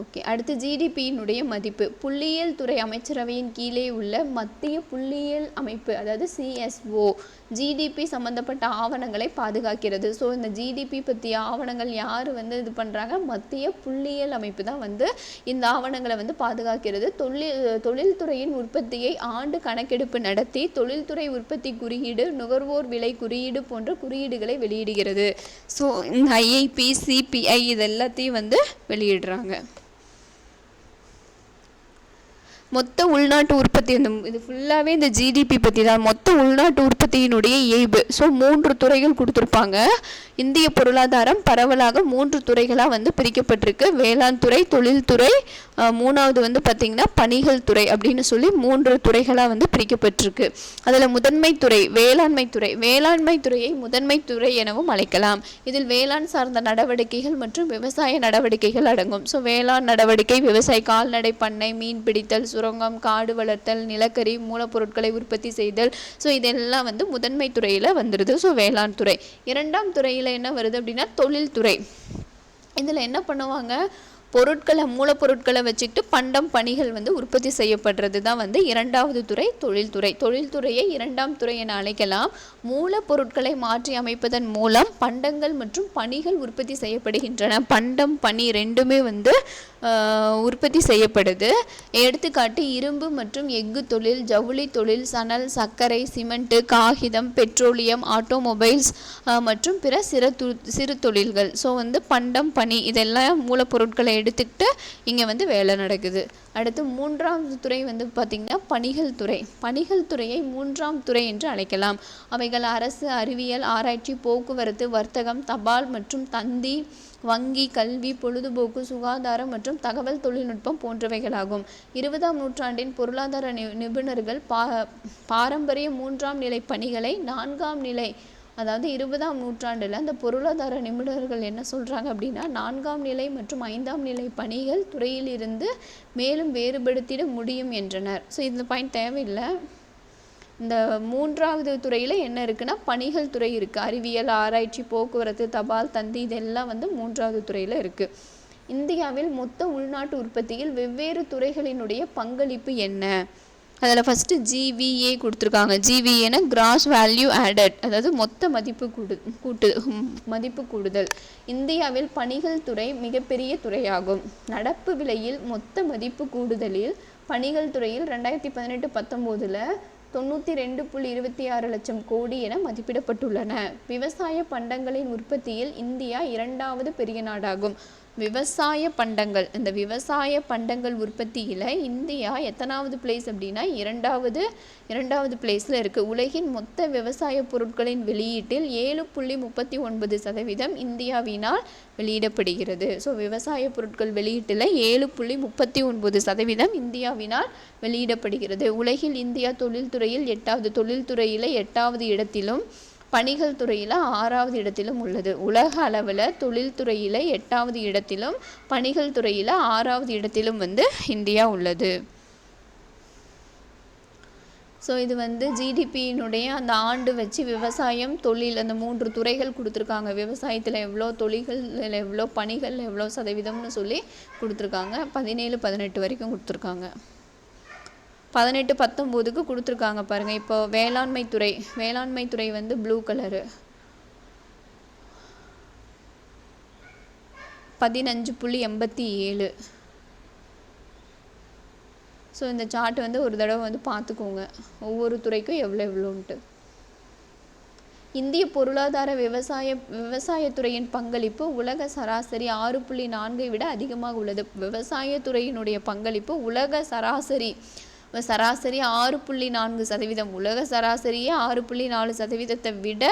ஓகே, அடுத்து ஜிடிபியினுடைய மதிப்பு. புள்ளியியல் துறை அமைச்சரவையின் கீழே உள்ள மத்திய புள்ளியியல் அமைப்பு, அதாவது சிஎஸ்ஓ, ஜிடிபி சம்மந்தப்பட்ட ஆவணங்களை பாதுகாக்கிறது. ஸோ இந்த ஜிடிபி பற்றிய ஆவணங்கள் யார் வந்து இது பண்ணுறாங்க? மத்திய புள்ளியியல் அமைப்பு தான் வந்து இந்த ஆவணங்களை வந்து பாதுகாக்கிறது. தொழில்துறையின் உற்பத்தியை ஆண்டு கணக்கெடுப்பு நடத்தி தொழில்துறை உற்பத்தி குறியீடு, நுகர்வோர் விலை குறியீடு போன்ற குறியீடுகளை வெளியிடுகிறது. ஸோ இந்த ஐஐபி, சிபிஐ இது எல்லாத்தையும் வந்து வெளியிடுறாங்க. மொத்த உள்நாட்டு உற்பத்தி, இது ஃபுல்லாகவே இந்த ஜிடிபி பற்றி தான். மொத்த உள்நாட்டு உற்பத்தியினுடைய இயல்பு. ஸோ 3 துறைகள் கொடுத்துருப்பாங்க. இந்திய பொருளாதாரம் பரவலாக 3 துறைகளாக வந்து பிரிக்கப்பட்டிருக்கு. வேளாண் துறை, தொழில்துறை, 3வது வந்து பார்த்திங்கன்னா பணிகள் துறை அப்படின்னு சொல்லி 3 துறைகளாக வந்து பிரிக்கப்பட்டிருக்கு. அதில் முதன்மை துறை வேளாண்மை துறை. வேளாண்மை துறையை முதன்மை துறை எனவும் அழைக்கலாம். இதில் வேளாண் சார்ந்த நடவடிக்கைகள் மற்றும் விவசாய நடவடிக்கைகள் அடங்கும். ஸோ வேளாண் நடவடிக்கை, விவசாய, கால்நடை பண்ணை, மீன் பிடித்தல், சுரங்கம், காடு வளர்த்தல், நிலக்கரி, மூலப்பொருட்களை உற்பத்தி செய்தல். ஸோ இதெல்லாம் வந்து முதன்மை துறையில் வந்துடுது. ஸோ வேளாண் துறை. 2ஆம் துறையில் என்ன வருது அப்படின்னா தொழில்துறை. இதில் என்ன பண்ணுவாங்க? பொருட்களை, மூலப்பொருட்களை வச்சுக்கிட்டு பண்டம், பணிகள் வந்து உற்பத்தி செய்யப்படுறது தான் வந்து 2வது துறை தொழில்துறை. தொழில்துறையை 2ஆம் துறை என அழைக்கலாம். மூலப்பொருட்களை மாற்றி அமைப்பதன் மூலம் பண்டங்கள் மற்றும் பணிகள் உற்பத்தி செய்யப்படுகின்றன. பண்டம், பணி ரெண்டுமே வந்து உற்பத்தி செய்யப்படுது. எடுத்துக்காட்டு இரும்பு மற்றும் எஃகு தொழில், ஜவுளி தொழில், சணல், சர்க்கரை, சிமெண்ட்டு, காகிதம், பெட்ரோலியம், ஆட்டோமொபைல்ஸ் மற்றும் பிற சிறு தொழில்கள். ஸோ வந்து பண்டம், பணி இதெல்லாம் மூலப்பொருட்களை எடுத்துக்கிட்டு இங்கே வந்து வேலை நடக்குது. அடுத்து 3வது துறை வந்து பார்த்திங்கன்னா பணிகள் துறை. பணிகள் துறையை 3ஆம் துறை என்று அழைக்கலாம். அவைகள் அரசு, அறிவியல், ஆராய்ச்சி, போக்குவரத்து, வர்த்தகம், தபால் மற்றும் தந்தி, வங்கி, கல்வி, பொழுதுபோக்கு, சுகாதாரம் மற்றும் தகவல் தொழில்நுட்பம் போன்றவைகளாகும். 20ஆம் நூற்றாண்டின் பொருளாதார நிபுணர்கள் பாரம்பரிய 3ஆம் நிலை பணிகளை 4ஆம் நிலை, அதாவது 20ஆம் நூற்றாண்டில் அந்த பொருளாதார நிபுணர்கள் என்ன சொல்கிறாங்க அப்படின்னா 4ஆம் நிலை மற்றும் 5ஆம் நிலை பணிகள் துறையில் இருந்து மேலும் வேறுபடுத்திட முடியும் என்றனர். ஸோ இந்த பாயிண்ட் தேவையில்லை. இந்த 3வது துறையில் என்ன இருக்குன்னா பணிகள் துறை இருக்குது. அறிவியல், ஆராய்ச்சி, போக்குவரத்து, தபால், தந்தி இதெல்லாம் வந்து 3வது துறையில் இருக்குது. இந்தியாவில் மொத்த உள்நாட்டு உற்பத்தியில் வெவ்வேறு துறைகளினுடைய பங்களிப்பு என்ன? அதில் ஃபஸ்ட்டு ஜிவிஏ கொடுத்துருக்காங்க. ஜிவிஏன்னா கிராஸ் வேல்யூ ஆடட், அதாவது மொத்த மதிப்பு கூடுதல். இந்தியாவில் பணிகள் துறை மிகப்பெரிய துறையாகும். நடப்பு விலையில் மொத்த மதிப்பு கூடுதலில் பணிகள் துறையில் 2018-19 92.26 லட்சம் கோடி என மதிப்பிடப்பட்டுள்ளன. விவசாய பண்டங்களின் உற்பத்தியில் இந்தியா 2வது பெரிய நாடாகும். விவசாய பண்டங்கள், இந்த விவசாய பண்டங்கள் உற்பத்தியில் இந்தியா எத்தனாவது பிளேஸ் அப்படின்னா இரண்டாவது பிளேஸில் இருக்குது. உலகின் மொத்த விவசாய பொருட்களின் வெளியீட்டில் 7.39% இந்தியாவினால் வெளியிடப்படுகிறது. ஸோ விவசாய பொருட்கள் வெளியீட்டில் 7.39% இந்தியாவினால் வெளியிடப்படுகிறது. உலகில் இந்தியா தொழில்துறையில் 8வது இடத்திலும் பணிகள் துறையில் 6வது இடத்திலும் உள்ளது. உலக அளவில் தொழில்துறையில் 8வது இடத்திலும் பணிகள் துறையில் 6வது இடத்திலும் இந்தியா உள்ளது. ஸோ இது ஜிடிபியினுடைய அந்த ஆண்டு வச்சு விவசாயம், தொழில், அந்த 3 துறைகள் கொடுத்துருக்காங்க. விவசாயத்தில் எவ்வளோ, தொழில்கள் எவ்வளோ, பணிகள் எவ்வளோ சதவீதம்னு சொல்லி கொடுத்துருக்காங்க. 17, 18 வரைக்கும் கொடுத்துருக்காங்க. 18, 19க்கு கொடுத்துருக்காங்க பாருங்கள். இப்போ வேளாண்மை துறை ப்ளூ கலரு 15.87. ஸோ இந்த சார்ட் ஒரு தடவை பார்த்துக்கோங்க, ஒவ்வொரு துறைக்கும் எவ்வளோன்ட்டு. இந்திய பொருளாதார விவசாயத்துறையின் பங்களிப்பு உலக சராசரி 6.4 விட அதிகமாக உள்ளது. விவசாயத்துறையினுடைய பங்களிப்பு உலக சராசரி 6.4%. உலக சராசரியே 6.4% விட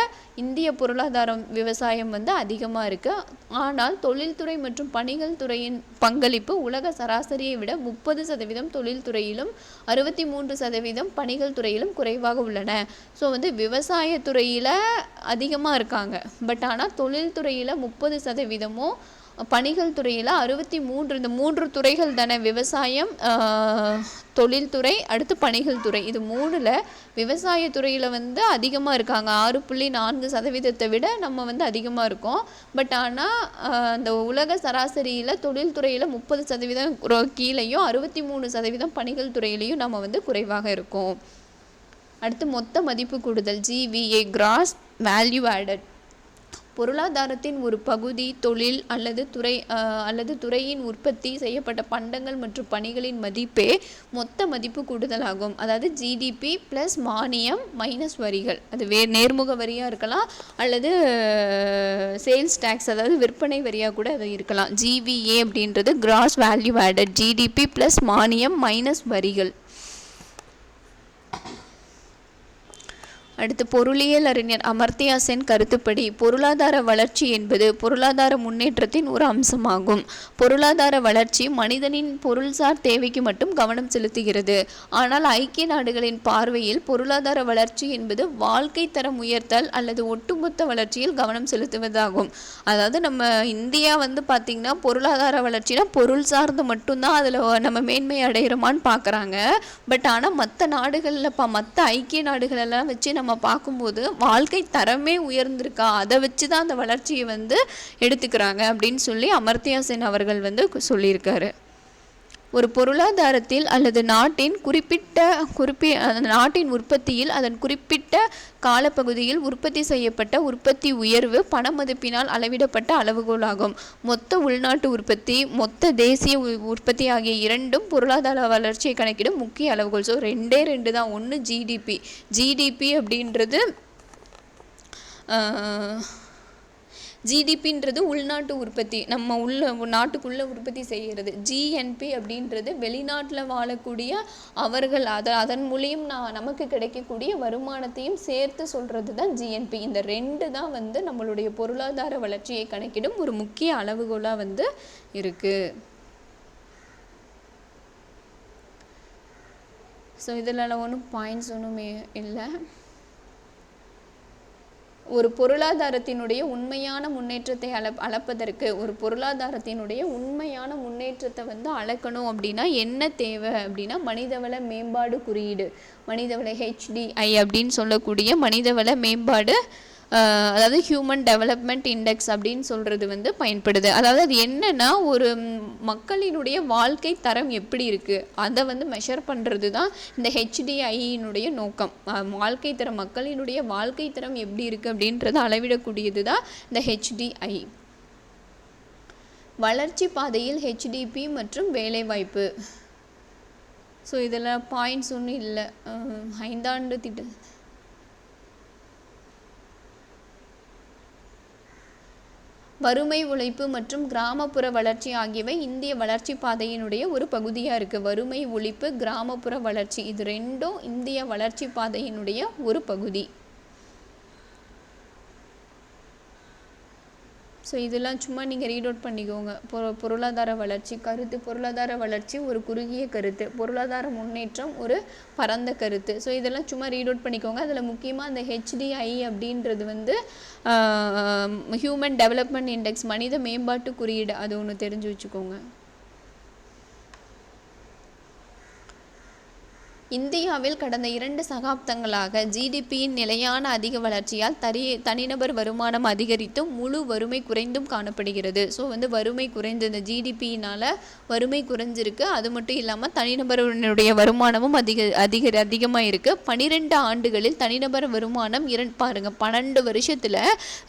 இந்திய பொருளாதாரம் விவசாயம் அதிகமாக இருக்குது. ஆனால் தொழில்துறை மற்றும் பணிகள் துறையின் பங்களிப்பு உலக சராசரியை விட 30% தொழில்துறையிலும் 63% பணிகள் துறையிலும் குறைவாக உள்ளன. ஸோ விவசாயத்துறையில் அதிகமாக இருக்காங்க, பட் ஆனால் தொழில்துறையில் 30%, பணிகள் துறையில் 63. இந்த 3 துறைகள் தானே, விவசாயம், தொழில்துறை, அடுத்து பணிகள் துறை. இது 3ல் விவசாயத்துறையில் அதிகமாக இருக்காங்க. 6.4% விட நம்ம அதிகமாக இருக்கோம். பட் ஆனால் அந்த உலக சராசரியில் தொழில்துறையில் 30% கீழேயும் 63% பணிகள் துறையிலையும் நம்ம குறைவாக இருக்கோம். அடுத்து மொத்த மதிப்பு கூடுதல், GVA, கிராஸ் வேல்யூ ஆடட். பொருளாதாரத்தின் ஒரு பகுதி, தொழில் அல்லது துறையின் உற்பத்தி செய்யப்பட்ட பண்டங்கள் மற்றும் பணிகளின் மதிப்பே மொத்த மதிப்பு கூடுதல் ஆகும். அதாவது ஜிடிபி ப்ளஸ் மானியம் மைனஸ் வரிகள். அது நேர்முக வரியாக இருக்கலாம், அல்லது சேல்ஸ் டேக்ஸ், அதாவது விற்பனை வரியாக கூட அது இருக்கலாம். GVA அப்படின்றது cross value added, GDP plus மானியம் மைனஸ் வரிகள். அடுத்து பொருளியல் அறிஞர் அமர்த்தியா சென் கருத்துப்படி பொருளாதார வளர்ச்சி என்பது பொருளாதார முன்னேற்றத்தின் ஒரு அம்சமாகும். பொருளாதார வளர்ச்சி மனிதனின் பொருள்சார் தேவைக்கு மட்டும் கவனம் செலுத்துகிறது. ஆனால் ஐக்கிய நாடுகளின் பார்வையில் பொருளாதார வளர்ச்சி என்பது வாழ்க்கை தரம் உயர்த்தல் அல்லது ஒட்டுமொத்த வளர்ச்சியில் கவனம் செலுத்துவதாகும். அதாவது நம்ம இந்தியா பார்த்திங்கன்னா பொருளாதார வளர்ச்சினா பொருள் சார்ந்து மட்டும்தான் அதில் நம்ம மேன்மை அடைகிறோமான்னு பார்க்குறாங்க. பட் ஆனால் மற்ற நாடுகளில் மற்ற ஐக்கிய நாடுகளெல்லாம் வச்சு நம்ம பார்க்கும்போது வாழ்க்கை தரமே உயர்ந்திருக்கா, அதை வச்சு தான் அந்த வளர்ச்சியை எடுத்துக்கிறாங்க அப்படின்னு சொல்லி அமர்த்தியா சென் அவர்கள் சொல்லியிருக்காரு. ஒரு பொருளாதாரத்தில் அல்லது நாட்டின் நாட்டின் உற்பத்தியில் அதன் குறிப்பிட்ட காலப்பகுதியில் உற்பத்தி செய்யப்பட்ட உற்பத்தி உயர்வு பண மதிப்பினால் அளவிடப்பட்ட அளவுகோலாகும். மொத்த உள்நாட்டு உற்பத்தி, மொத்த தேசிய உற்பத்தி ஆகிய இரண்டும் பொருளாதார வளர்ச்சியை கணக்கிடும் முக்கிய அளவுகோல். ஸோ 2 தான். ஒன்று ஜிடிபி அப்படின்றது ஜிடிபின்றது உள்நாட்டு உற்பத்தி, நம்ம நாட்டுக்குள்ளே உற்பத்தி செய்கிறது. ஜிஎன்பி அப்படின்றது வெளிநாட்டில் வாழக்கூடிய அவர்கள் அதன் மூலியம் நமக்கு கிடைக்கக்கூடிய வருமானத்தையும் சேர்த்து சொல்கிறது தான் ஜிஎன்பி. இந்த 2 தான் நம்மளுடைய பொருளாதார வளர்ச்சியை கணக்கிடும் ஒரு முக்கிய அளவுகோலாக இருக்குது. ஸோ இதில் ஒன்றும் பாயிண்ட்ஸ் ஒன்றுமே இல்லை. ஒரு பொருளாதாரத்தினுடைய உண்மையான முன்னேற்றத்தை அளப்பதற்கு, ஒரு பொருளாதாரத்தினுடைய உண்மையான முன்னேற்றத்தை அளக்கணும் அப்படின்னா என்ன தேவை அப்படின்னா மனிதவள மேம்பாடு குறியீடு, மனிதவள HDI அப்படின்னு சொல்லக்கூடிய மனிதவள மேம்பாடு, அதாவது ஹியூமன் டெவலப்மெண்ட் இண்டெக்ஸ் அப்படின்னு சொல்கிறது பயன்படுது. அதாவது அது என்னென்னா ஒரு மக்களினுடைய வாழ்க்கை தரம் எப்படி இருக்குது அதை மெஷர் பண்ணுறது தான் இந்த HDIயினுடைய நோக்கம். வாழ்க்கை தரம், மக்களினுடைய வாழ்க்கை தரம் எப்படி இருக்குது அப்படின்றத அளவிடக்கூடியது தான் இந்த HDI. வளர்ச்சி பாதையில் HDP மற்றும் வேலைவாய்ப்பு. ஸோ இதில் பாயிண்ட்ஸ் ஒன்றும் இல்லை. 5ஆண்டு திட்டம் வறுமை ஒழிப்பு மற்றும் கிராமப்புற வளர்ச்சி ஆகியவை இந்திய வளர்ச்சி பாதையினுடைய ஒரு பகுதியாக இருக்குது. வறுமை ஒழிப்பு, கிராமப்புற வளர்ச்சி, இது ரெண்டும் இந்திய வளர்ச்சி பாதையினுடைய ஒரு பகுதி. ஸோ இதெல்லாம் சும்மா நீங்கள் ரீட் அவுட் பண்ணிக்கோங்க. பொருளாதார வளர்ச்சி கருத்து, பொருளாதார வளர்ச்சி ஒரு குறுகிய கருத்து, பொருளாதார முன்னேற்றம் ஒரு பரந்த கருத்து. ஸோ இதெல்லாம் சும்மா ரீட் அவுட் பண்ணிக்கோங்க. அதில் முக்கியமாக அந்த HDI அப்படின்றது வந்து ஹியூமன் டெவலப்மெண்ட் இண்டெக்ஸ், மனித மேம்பாட்டு குறியீடு, அது ஒன்று தெரிஞ்சு வச்சுக்கோங்க. இந்தியாவில் கடந்த 2 சகாப்தங்களாக ஜிடிபியின் நிலையான அதிக வளர்ச்சியால் தனிநபர் வருமானம் அதிகரித்தும் முழு வறுமை குறைந்தும் காணப்படுகிறது. ஸோ வந்து வறுமை குறைந்து, இந்த ஜிடிபியினால் வறுமை குறைஞ்சிருக்கு. அது மட்டும் இல்லாமல் தனிநபருடைய வருமானமும் அதிகமாக இருக்குது. 12 ஆண்டுகளில் தனிநபர் வருமானம் பாருங்கள், 12 வருஷத்தில்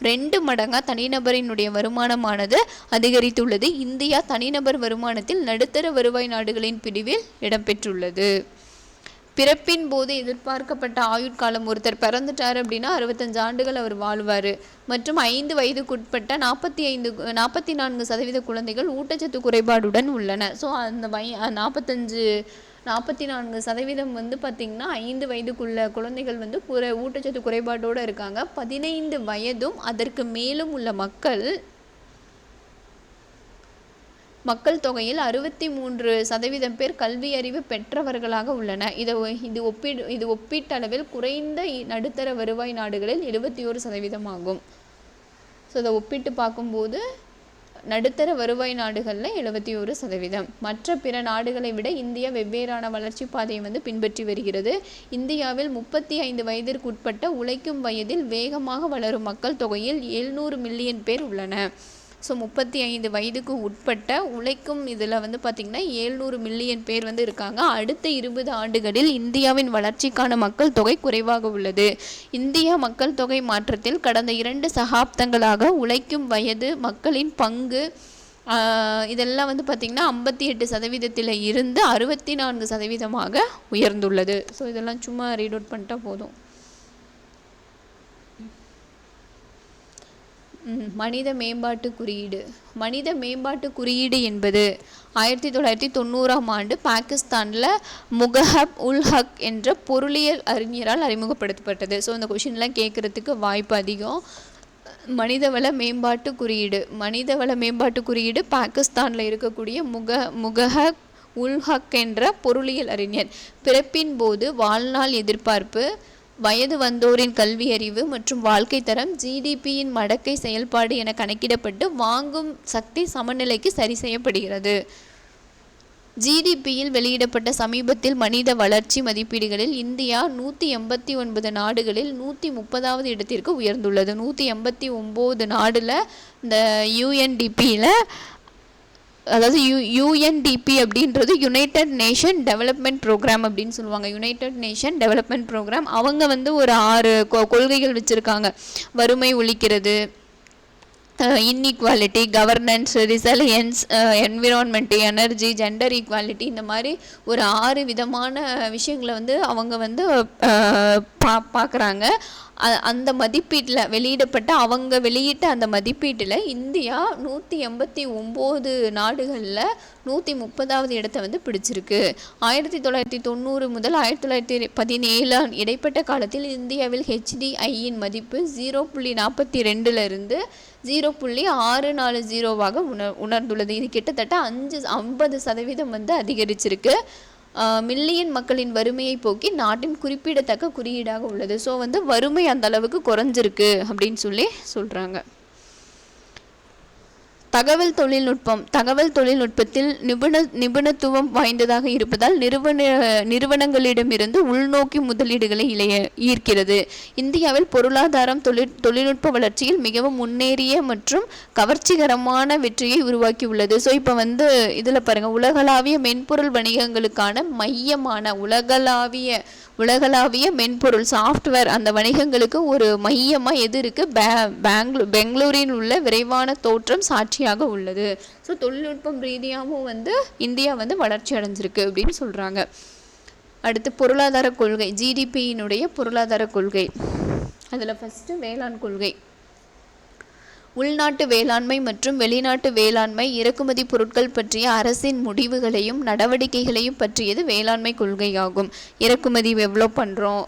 2 மடங்காக தனிநபரினுடைய வருமானமானது அதிகரித்துள்ளது. இந்தியா தனிநபர் வருமானத்தில் நடுத்தர வருவாய் நாடுகளின் பிரிவில் இடம்பெற்றுள்ளது. பிறப்பின் போது எதிர்பார்க்கப்பட்ட ஆயுட்காலம், ஒருத்தர் பிறந்துட்டார் அப்படின்னா 65 ஆண்டுகள் அவர் வாழ்வார். மற்றும் 5 வயதுக்குட்பட்ட 44% குழந்தைகள் ஊட்டச்சத்து குறைபாடுடன் உள்ளன. ஸோ அந்த 44% வந்து பார்த்திங்கன்னா 5 வயதுக்குள்ள குழந்தைகள் வந்து ஊட்டச்சத்து குறைபாடோடு இருக்காங்க. 15 வயதும் அதற்கு மேலும் உள்ள மக்கள் தொகையில் 63% பேர் கல்வி அறிவு பெற்றவர்களாக உள்ளன. இது ஒப்பீட்டளவில் குறைந்த நடுத்தர வருவாய் நாடுகளில் 71% ஆகும். ஸோ இதை ஒப்பிட்டு பார்க்கும்போது நடுத்தர வருவாய் நாடுகளில் 71%. மற்ற பிற நாடுகளை விட இந்தியா வெவ்வேறான வளர்ச்சி பாதையை வந்து பின்பற்றி வருகிறது. இந்தியாவில் 35 வயதிற்குட்பட்ட உழைக்கும் வயதில் வேகமாக வளரும் மக்கள் தொகையில் 700 மில்லியன் பேர் உள்ளனர். ஸோ 35 வயதுக்கு உட்பட்ட உழைக்கும் இதில் வந்து பார்த்திங்கன்னா 700 மில்லியன் பேர் வந்து இருக்காங்க. அடுத்த 20 ஆண்டுகளில் இந்தியாவின் வளர்ச்சிக்கான மக்கள் தொகை குறைவாக உள்ளது. இந்தியா மக்கள் தொகை மாற்றத்தில் கடந்த 2 சகாப்தங்களாக உழைக்கும் வயது மக்களின் பங்கு இதெல்லாம் வந்து பார்த்திங்கன்னா 58% இருந்து 64% உயர்ந்துள்ளது. ஸோ இதெல்லாம் சும்மா ரீட் அவுட் பண்ணிட்டா போதும். மனித மேம்பாட்டு குறியீடு. மனித மேம்பாட்டு குறியீடு என்பது 1990ஆம் ஆண்டு பாகிஸ்தானில் முகஹப் உல் ஹக் என்ற பொருளியல் அறிஞரால் அறிமுகப்படுத்தப்பட்டது. ஸோ இந்த கொஷின்லாம் கேட்குறதுக்கு வாய்ப்பு அதிகம். மனிதவள மேம்பாட்டு குறியீடு. மனிதவள மேம்பாட்டு குறியீடு பாகிஸ்தானில் இருக்கக்கூடிய முகஹப் உல் ஹக் என்ற பொருளியல் அறிஞர். பிறப்பின் போது வாழ்நாள் எதிர்பார்ப்பு, வயது வந்தோரின் கல்வி அறிவு மற்றும் வாழ்க்கை தரம், ஜிடிபியின் மடக்கை செயல்பாடு என கணக்கிடப்பட்டு வாங்கும் சக்தி சமநிலைக்கு சரி செய்யப்படுகிறது. ஜிடிபியில் வெளியிடப்பட்ட சமீபத்தில் மனித வளர்ச்சி மதிப்பீடுகளில் இந்தியா 189 நாடுகளில் 130வது இடத்திற்கு உயர்ந்துள்ளது. 189 நாடில் இந்த யூஎன்டிபியில், அதாவது யூஎன்டிபி அப்படின்றது யுனைடெட் நேஷன் டெவலப்மெண்ட் ப்ரோக்ராம் அப்படின்னு சொல்லுவாங்க. யுனைடெட் நேஷன் டெவலப்மெண்ட் ப்ரோக்ராம் அவங்க வந்து ஒரு 6 கொள்கைகள் வச்சுருக்காங்க. வறுமை ஒழிக்கிறது, inequality, governance, resilience, environment, energy, gender equality, இந்த மாதிரி ஒரு 6 விதமான விஷயங்களை வந்து அவங்க வந்து பார்க்குறாங்க. அந்த மதிப்பீட்டில் அவங்க வெளியிட்ட அந்த மதிப்பீட்டில் இந்தியா 189 நாடுகளில் 130வது இடத்தை வந்து பிடிச்சிருக்கு. 1990 முதல் 1917 இடைப்பட்ட காலத்தில் இந்தியாவில் HDIயின் மதிப்பு 0.42 0.640 உணர்ந்துள்ளது. இது கிட்டத்தட்ட 50% வந்து அதிகரிச்சிருக்கு. மில்லியன் மக்களின் வறுமையை போக்கி நாட்டின் குறிப்பிடத்தக்க குறியீடாக உள்ளது. ஸோ வந்து வறுமை அந்த அளவுக்கு குறைஞ்சிருக்கு அப்படின்னு சொல்கிறாங்க. தகவல் தொழில்நுட்பத்தில் நிபுணத்துவம் வாய்ந்ததாக இருப்பதால் நிறுவனங்களிடமிருந்து உள்நோக்கி முதலீடுகளை ஈர்க்கிறது. இந்தியாவில் பொருளாதாரம் தொழில்நுட்ப வளர்ச்சியில் மிகவும் முன்னேறிய மற்றும் கவர்ச்சிகரமான வெற்றியை உருவாக்கியுள்ளது. ஸோ இப்போ வந்து இதில் பாருங்கள், உலகளாவிய மென்பொருள் வணிகங்களுக்கான மையமான உலகளாவிய மென்பொருள் சாஃப்ட்வேர் அந்த வணிகங்களுக்கு ஒரு மையமாக எது இருக்குது? பெங்களூரில் உள்ள விரைவான தோற்றம் சாட்சியாக உள்ளது. ஸோ தொழில்நுட்பம் ரீதியாகவும் வந்து இந்தியா வந்து வளர்ச்சி அடைஞ்சிருக்கு அப்படின்னு சொல்கிறாங்க. அடுத்து பொருளாதார கொள்கை, ஜிடிபியினுடைய பொருளாதார கொள்கை. அதில் ஃபஸ்ட்டு வேளாண் கொள்கை. உள்நாட்டு வேளாண்மை மற்றும் வெளிநாட்டு வேளாண்மை இறக்குமதி பொருட்கள் பற்றிய அரசின் முடிவுகளையும் நடவடிக்கைகளையும் பற்றியது வேளாண்மை கொள்கையாகும். இறக்குமதி எவ்வளோ பண்ணுறோம்,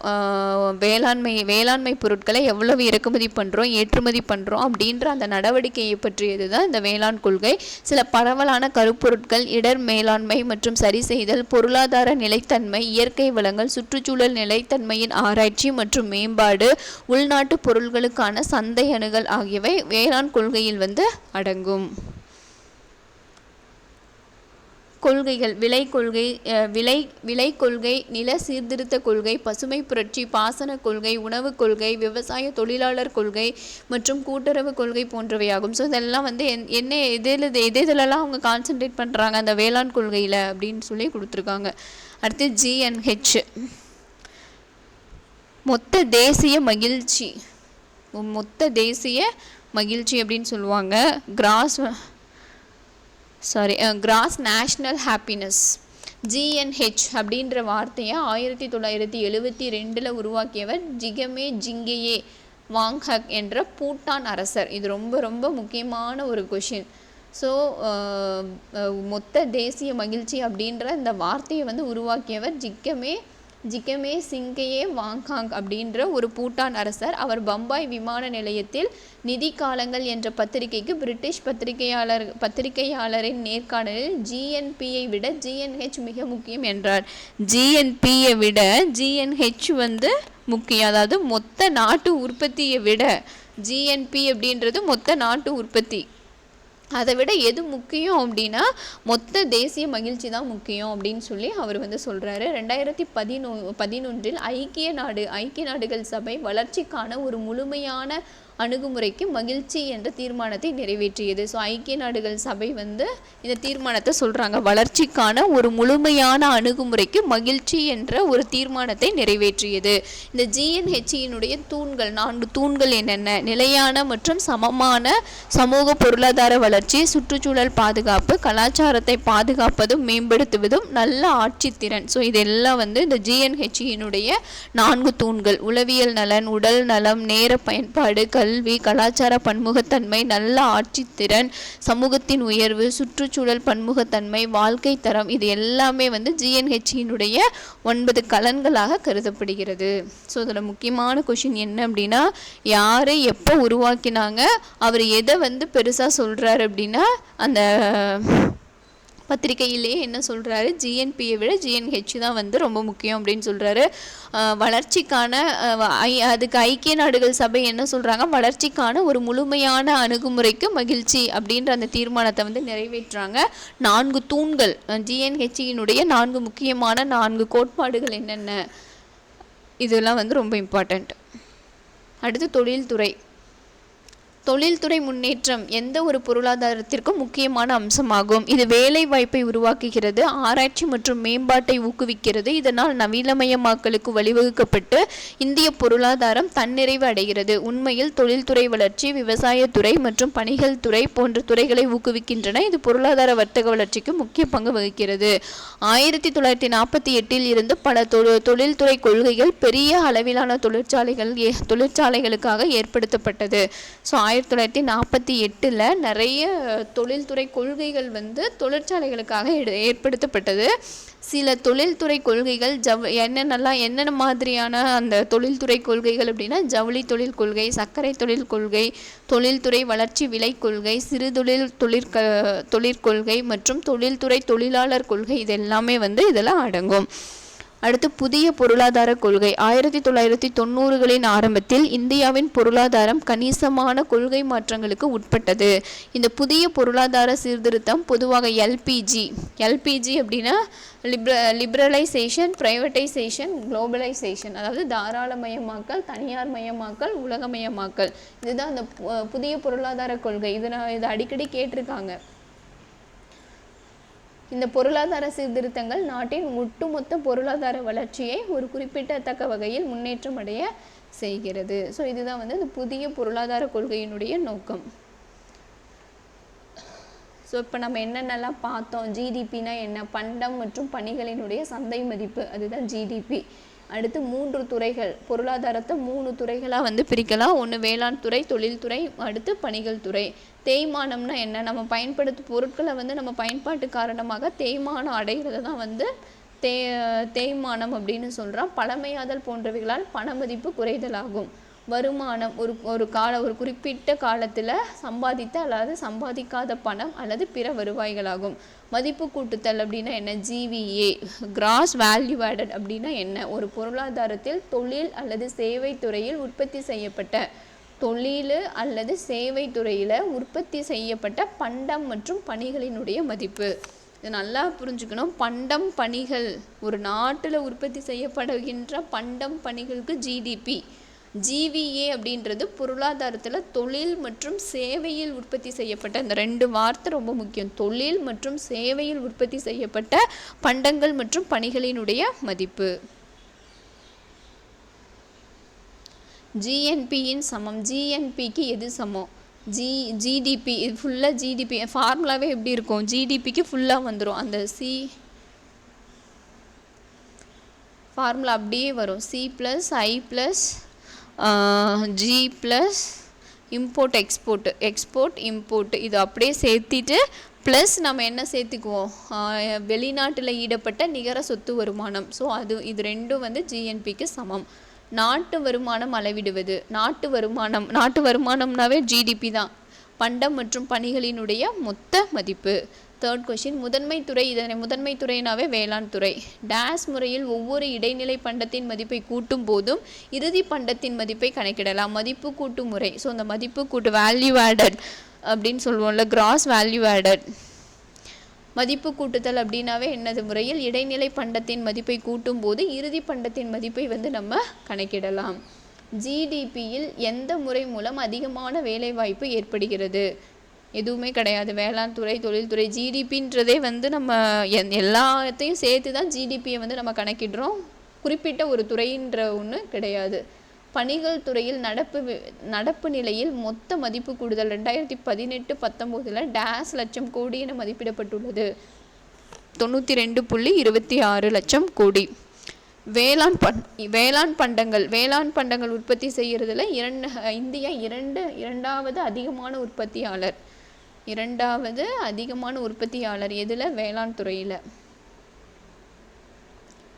வேளாண்மை பொருட்களை எவ்வளவு இறக்குமதி பண்ணுறோம், ஏற்றுமதி பண்ணுறோம் அப்படின்ற அந்த நடவடிக்கையை பற்றியது தான் இந்த வேளாண் கொள்கை. சில பரவலான கருப்பொருட்கள், இடர் மேலாண்மை மற்றும் சரி செய்தல், பொருளாதார நிலைத்தன்மை, இயற்கை வளங்கள், சுற்றுச்சூழல் நிலைத்தன்மையின் ஆராய்ச்சி மற்றும் மேம்பாடு, உள்நாட்டு பொருட்களுக்கான சந்தை அணுகல் ஆகியவை வேளாண் கொள்கையில் அடங்கும். கொள்கைகள்: விலை கொள்கை, விலை கொள்கை, நில சீர்திருத்த கொள்கை, பசுமை புரட்சி, பாசன கொள்கை, உணவு கொள்கை, விவசாய தொழிலாளர் கொள்கை மற்றும் கூட்டுறவு கொள்கை போன்றவையாகும். ஸோ இதெல்லாம் என்ன எதெல்லாம் அவங்க கான்சென்ட்ரேட் பண்ணுறாங்க அந்த வேளாண் கொள்கையில் அப்படின்னு சொல்லி கொடுத்துருக்காங்க. அடுத்து GNH, மொத்த தேசிய மகிழ்ச்சி அப்படின்னு சொல்லுவாங்க. Cross national happiness. GNH அப்படின்ற வார்த்தையை 1972 உருவாக்கியவர் ஜிகமே ஜிங்கேயே வாங்ஹக் என்ற பூட்டான் அரசர். இது ரொம்ப ரொம்ப முக்கியமான ஒரு கொஷின். ஸோ மொத்த தேசிய மகிழ்ச்சி அப்படின்ற இந்த வார்த்தையை உருவாக்கியவர் ஜிகமே சிங்கேயே வாங்ஹாக் அப்படின்ற ஒரு பூட்டான் அரசர். அவர் பம்பாய் விமான நிலையத்தில் நிதி காலங்கள் என்ற பத்திரிகைக்கு பிரிட்டிஷ் பத்திரிகையாளரின் நேர்காணலில் GNPயை விட GNH மிக முக்கியம் என்றார். GNPயை விட GNH முக்கியம். அதாவது மொத்த நாட்டு உற்பத்தியை விட GNP அப்படின்றது மொத்த நாட்டு உற்பத்தி, அதை விட எது முக்கியம் அப்படின்னா மொத்த தேசிய மகிழ்ச்சி தான் முக்கியம் அப்படின்னு சொல்லி அவர் சொல்கிறாரு. 2011 ஐக்கிய நாடுகள் சபை வளர்ச்சிக்கான ஒரு முழுமையான அணுகுமுறைக்கு மகிழ்ச்சி என்ற தீர்மானத்தை நிறைவேற்றியது. ஸோ ஐக்கிய நாடுகள் சபை இந்த தீர்மானத்தை சொல்கிறாங்க, வளர்ச்சிக்கான ஒரு முழுமையான அணுகுமுறைக்கு மகிழ்ச்சி என்ற ஒரு தீர்மானத்தை நிறைவேற்றியது. இந்த GNHயினுடைய தூண்கள், 4 தூண்கள் என்னென்ன? நிலையான மற்றும் சமமான சமூக பொருளாதார வளர்ச்சி, சுற்றுச்சூழல் பாதுகாப்பு, கலாச்சாரத்தை பாதுகாப்பதும் மேம்படுத்துவதும், நல்ல ஆட்சித்திறன். ஸோ இதெல்லாம் இந்த GNHயினுடைய 4 தூண்கள். உளவியல் நலன், உடல் நலம், நேர பயன்பாடு, கல்வி, கலாச்சார பன்முகத்தன்மை, நல்ல ஆட்சித்திறன், சமூகத்தின் உயர்வு, சுற்றுச்சூழல் பன்முகத்தன்மை, வாழ்க்கை தரம், இது எல்லாமே GNHயினுடைய 9 கலன்களாக கருதப்படுகிறது. ஸோ இதில் முக்கியமான கொஷின் என்ன அப்படின்னா, யார் எப்போ உருவாக்கினாங்க, அவர் எதை பெருசாக சொல்கிறார் அப்படின்னா அந்த பத்திரிகையிலே என்ன சொல்கிறாரு, GNPயை விட GNH தான் ரொம்ப முக்கியம் அப்படின்னு சொல்கிறாரு. வளர்ச்சிக்கான அதுக்கு ஐக்கிய நாடுகள் சபை என்ன சொல்கிறாங்க, வளர்ச்சிக்கான ஒரு முழுமையான அணுகுமுறைக்கு மகிழ்ச்சி அப்படின்ற அந்த தீர்மானத்தை நிறைவேற்றுறாங்க. 4 தூண்கள், GNHயினுடைய 4 முக்கியமான 4 கோட்பாடுகள் என்னென்ன, இதெல்லாம் ரொம்ப இம்பார்ட்டண்ட். அடுத்து தொழில்துறை முன்னேற்றம் எந்த ஒரு பொருளாதாரத்திற்கும் முக்கியமான அம்சமாகும். இது வேலை வாய்ப்பை உருவாக்குகிறது, ஆராய்ச்சி மற்றும் மேம்பாட்டை ஊக்குவிக்கிறது. இதனால் நவீனமயமாக்கலுக்கு வழிவகுக்கப்பட்டு இந்திய பொருளாதாரம் தன்னிறைவு அடைகிறது. உண்மையில் தொழில்துறை வளர்ச்சி விவசாயத்துறை மற்றும் பணிகள் துறை போன்ற துறைகளை ஊக்குவிக்கின்றன. இது பொருளாதார வர்த்தக வளர்ச்சிக்கு முக்கிய பங்கு வகிக்கிறது. 1948 இருந்து பல தொழில்துறை கொள்கைகள் பெரிய அளவிலான தொழிற்சாலைகளுக்காக ஏற்படுத்தப்பட்டது. ஸோ 1948 நிறைய தொழில்துறை கொள்கைகள் தொழிற்சாலைகளுக்காக ஏற்படுத்தப்பட்டது. சில தொழில்துறை கொள்கைகள் என்னென்ன மாதிரியான அந்த தொழில்துறை கொள்கைகள் அப்படின்னா, ஜவுளி தொழில் கொள்கை, சர்க்கரை தொழில் கொள்கை, தொழில்துறை வளர்ச்சி விலை கொள்கை, சிறு தொழிற்கொள்கை மற்றும் தொழில்துறை தொழிலாளர் கொள்கை, இது எல்லாமே இதெல்லாம் அடங்கும். அடுத்து புதிய பொருளாதார கொள்கை. 1990களின் ஆரம்பத்தில் இந்தியாவின் பொருளாதாரம் கணிசமான கொள்கை மாற்றங்களுக்கு உட்பட்டது. இந்த புதிய பொருளாதார சீர்திருத்தம் பொதுவாக எல்பிஜி அப்படின்னா லிபரலைசேஷன், பிரைவேட்டைசேஷன், குளோபலைசேஷன், அதாவது தாராளமயமாக்கல், தனியார் மயமாக்கல், உலகமயமாக்கல், இதுதான் அந்த புதிய பொருளாதார கொள்கை. இதை அடிக்கடி கேட்டிருக்காங்க. இந்த பொருளாதார சீர்திருத்தங்கள் நாட்டின் ஒட்டுமொத்த பொருளாதார வளர்ச்சியை ஒரு குறிப்பிடத்தக்க வகையில் முன்னேற்றம் அடைய செய்கிறது. ஸோ இதுதான் இந்த புதிய பொருளாதார கொள்கையினுடைய நோக்கம். ஸோ இப்போ நம்ம என்னென்னலாம் பார்த்தோம், ஜிடிபினா என்ன, பண்டம் மற்றும் பணிகளினுடைய சந்தை மதிப்பு, அதுதான் ஜிடிபி. அடுத்து 3 துறைகள், பொருளாதாரத்தை 3 துறைகளாக வந்து பிரிக்கலாம். ஒன்று வேளாண் துறை, தொழில்துறை, அடுத்து பணிகள் துறை. தேய்மானம்னா என்ன? நம்ம பயன்படுத்தும் பொருட்களை வந்து நம்ம பயன்பாட்டு காரணமாக தேய்மானம் அடைகிறது தான் வந்து தேய்மானம் அப்படின்னு சொல்கிறோம். பழமையாதல் போன்றவைகளால் பணமதிப்பு குறைதலாகும். வருமானம் ஒரு குறிப்பிட்ட காலத்தில் சம்பாதித்த அல்லது சம்பாதிக்காத பணம் அல்லது பிற வருவாய்களாகும். மதிப்பு கூட்டுதல் அப்படின்னா என்ன? GVA, கிராஸ் வேல்யூ ஆடட் அப்படின்னா என்ன? ஒரு பொருளாதாரத்தில் தொழில் அல்லது சேவை துறையில் உற்பத்தி செய்யப்பட்ட பண்டம் மற்றும் பணிகளினுடைய மதிப்பு. இது நல்லா புரிஞ்சுக்கணும். பண்டம் பணிகள், ஒரு நாட்டில் உற்பத்தி செய்யப்படுகின்ற பண்டம் பணிகளுக்கு GVA அப்படின்றது பொருளாதாரத்தில் தொழில் மற்றும் சேவையில் உற்பத்தி செய்யப்பட்ட, இந்த 2 வார்த்தை ரொம்ப முக்கியம். தொழில் மற்றும் சேவையில் உற்பத்தி செய்யப்பட்ட பண்டங்கள் மற்றும் பணிகளினுடைய மதிப்பு. GNPயின் சமம். GNPக்கு எது சமம்? GDP. இது ஃபுல்லாக GDP ஃபார்முலாவே எப்படி இருக்கும்? GDPக்கு ஃபுல்லாக வந்துடும். அந்த ஃபார்முலா அப்படியே வரும். C+I+G ப்ளஸ் இம்போர்ட் எக்ஸ்போர்ட் இது அப்படியே சேர்த்திட்டு ப்ளஸ் நம்ம என்ன சேர்த்துக்குவோம்? வெளிநாட்டில் ஈடப்பட்ட நிகர சொத்து வருமானம். ஸோ இது ரெண்டும் வந்து GNPக்கு சமம். நாட்டு வருமானம் அளவிடுவது. நாட்டு வருமானம்னாவே GDP தான். பண்டம் மற்றும் பணிகளினுடைய மொத்த மதிப்பு. 3rd கொஷின், முதன்மை துறை. இதனை முதன்மை துறையினாவே வேளாண் துறை. டேஸ் முறையில் ஒவ்வொரு இடைநிலை பண்டத்தின் மதிப்பை கூட்டும் போதும் இறுதி பண்டத்தின் மதிப்பை கணக்கிடலாம். மதிப்பு கூட்டு முறை. ஸோ அந்த மதிப்பு கூட்டு வேல்யூ ஆடட் அப்படின்னு சொல்லுவோம்ல, கிராஸ் வேல்யூ ஆடட். மதிப்பு கூட்டுதல் அப்படின்னாவே என்னது? முறையில் இடைநிலை பண்டத்தின் மதிப்பை கூட்டும் போது இறுதி பண்டத்தின் மதிப்பை வந்து நம்ம கணக்கிடலாம். GDPயில் எந்த முறை மூலம் அதிகமான வேலைவாய்ப்பு ஏற்படுகிறது? எதுவுமே கிடையாது. வேளாண் துறை, தொழில்துறை. GDPன்றதே வந்து நம்ம எல்லாத்தையும் சேர்த்து தான் GDPயை வந்து நம்ம கணக்கிடுறோம். குறிப்பிட்ட ஒரு துறைன்ற ஒன்று கிடையாது. பணிகள் துறையில் நடப்பு நிலையில் மொத்த மதிப்பு கூடுதல் 2018-19 டேஸ் லட்சம் கோடி என மதிப்பிடப்பட்டுள்ளது. 92.26 லட்சம் கோடி. வேளாண் பண்டங்கள் உற்பத்தி செய்கிறதுல இந்தியா இரண்டாவது அதிகமான உற்பத்தியாளர். எதில்? வேளாண் துறையில்.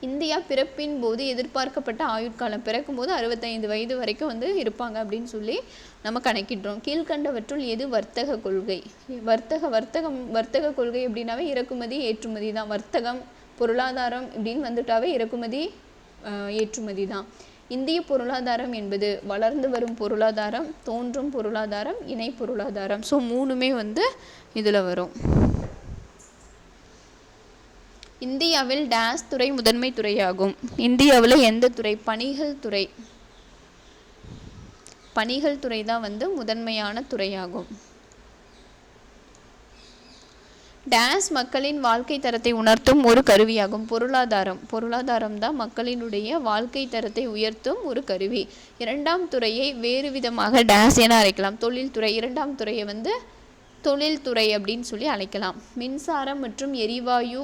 இந்தியா பிறப்பின் போது எதிர்பார்க்கப்பட்ட ஆயுட்காலம், பிறக்கும்போது 65 வயது வரைக்கும் வந்து இருப்பாங்க அப்படின்னு சொல்லி நம்ம கணக்கிடுறோம். கீழ்கண்டவற்றுள் எது வர்த்தக கொள்கை? வர்த்தக கொள்கை அப்படின்னாவே இறக்குமதி ஏற்றுமதி தான். வர்த்தகம் பொருளாதாரம் இப்படின்னு வந்துட்டாவே இறக்குமதி ஏற்றுமதி தான். இந்திய பொருளாதாரம் என்பது வளர்ந்து வரும் பொருளாதாரம், தோன்றும் பொருளாதாரம், இணை பொருளாதாரம். ஸோ 3மே வந்து இதில் வரும். இந்தியாவில் டேஸ் துறை முதன்மை துறையாகும். இந்தியாவில் எந்த துறை? பணிகள் துறை தான் வந்து முதன்மையான துறையாகும். டேஸ் மக்களின் வாழ்க்கை தரத்தை உணர்த்தும் ஒரு கருவியாகும். பொருளாதாரம் தான் மக்களினுடைய வாழ்க்கை தரத்தை உயர்த்தும் ஒரு கருவி. 2ஆம் துறையை வேறு விதமாக டேஸ் என அழைக்கலாம். தொழில்துறை. 2ஆம் துறையை வந்து தொழில்துறை அப்படின்னு சொல்லி அழைக்கலாம். மின்சாரம் மற்றும் எரிவாயு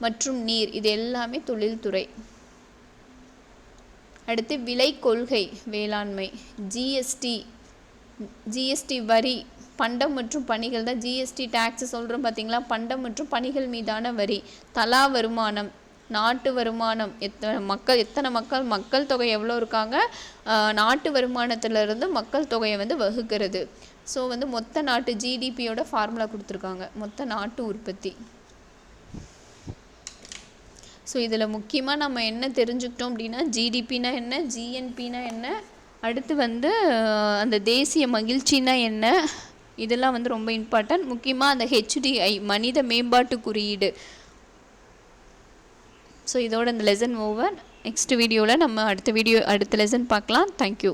மற்றும் நீர் இது எல்லாமே தொழில்துறை. அடுத்து விலை கொள்கை வேளாண்மை. ஜிஎஸ்டி வரி. பண்டம் மற்றும் பணிகள் தான் GST டேக்ஸ் சொல்கிறோம் பார்த்தீங்களா. பண்டம் மற்றும் பணிகள் மீதான வரி. தலா வருமானம், நாட்டு வருமானம், எத்தனை மக்கள் தொகை எவ்வளோ இருக்காங்க, நாட்டு வருமானத்திலிருந்து மக்கள் தொகையை வந்து வகுக்கிறது. ஸோ வந்து மொத்த நாட்டு GDPயோட ஃபார்முலா கொடுத்துருக்காங்க, மொத்த நாட்டு உற்பத்தி. ஸோ இதில் முக்கியமாக நம்ம என்ன தெரிஞ்சுக்கிட்டோம் அப்படின்னா, GDPனா என்ன, GNPனா என்ன, அடுத்து வந்து அந்த தேசிய மகிழ்ச்சினா என்ன, இதெல்லாம் வந்து ரொம்ப இம்பார்ட்டன்ட். முக்கியமாக அந்த HDI மனித மேம்பாட்டு குறியீடு. ஸோ இதோட இந்த லெசன் ஓவர். நெக்ஸ்ட் வீடியோவில் நம்ம அடுத்த லெசன் பார்க்கலாம். தேங்க்யூ.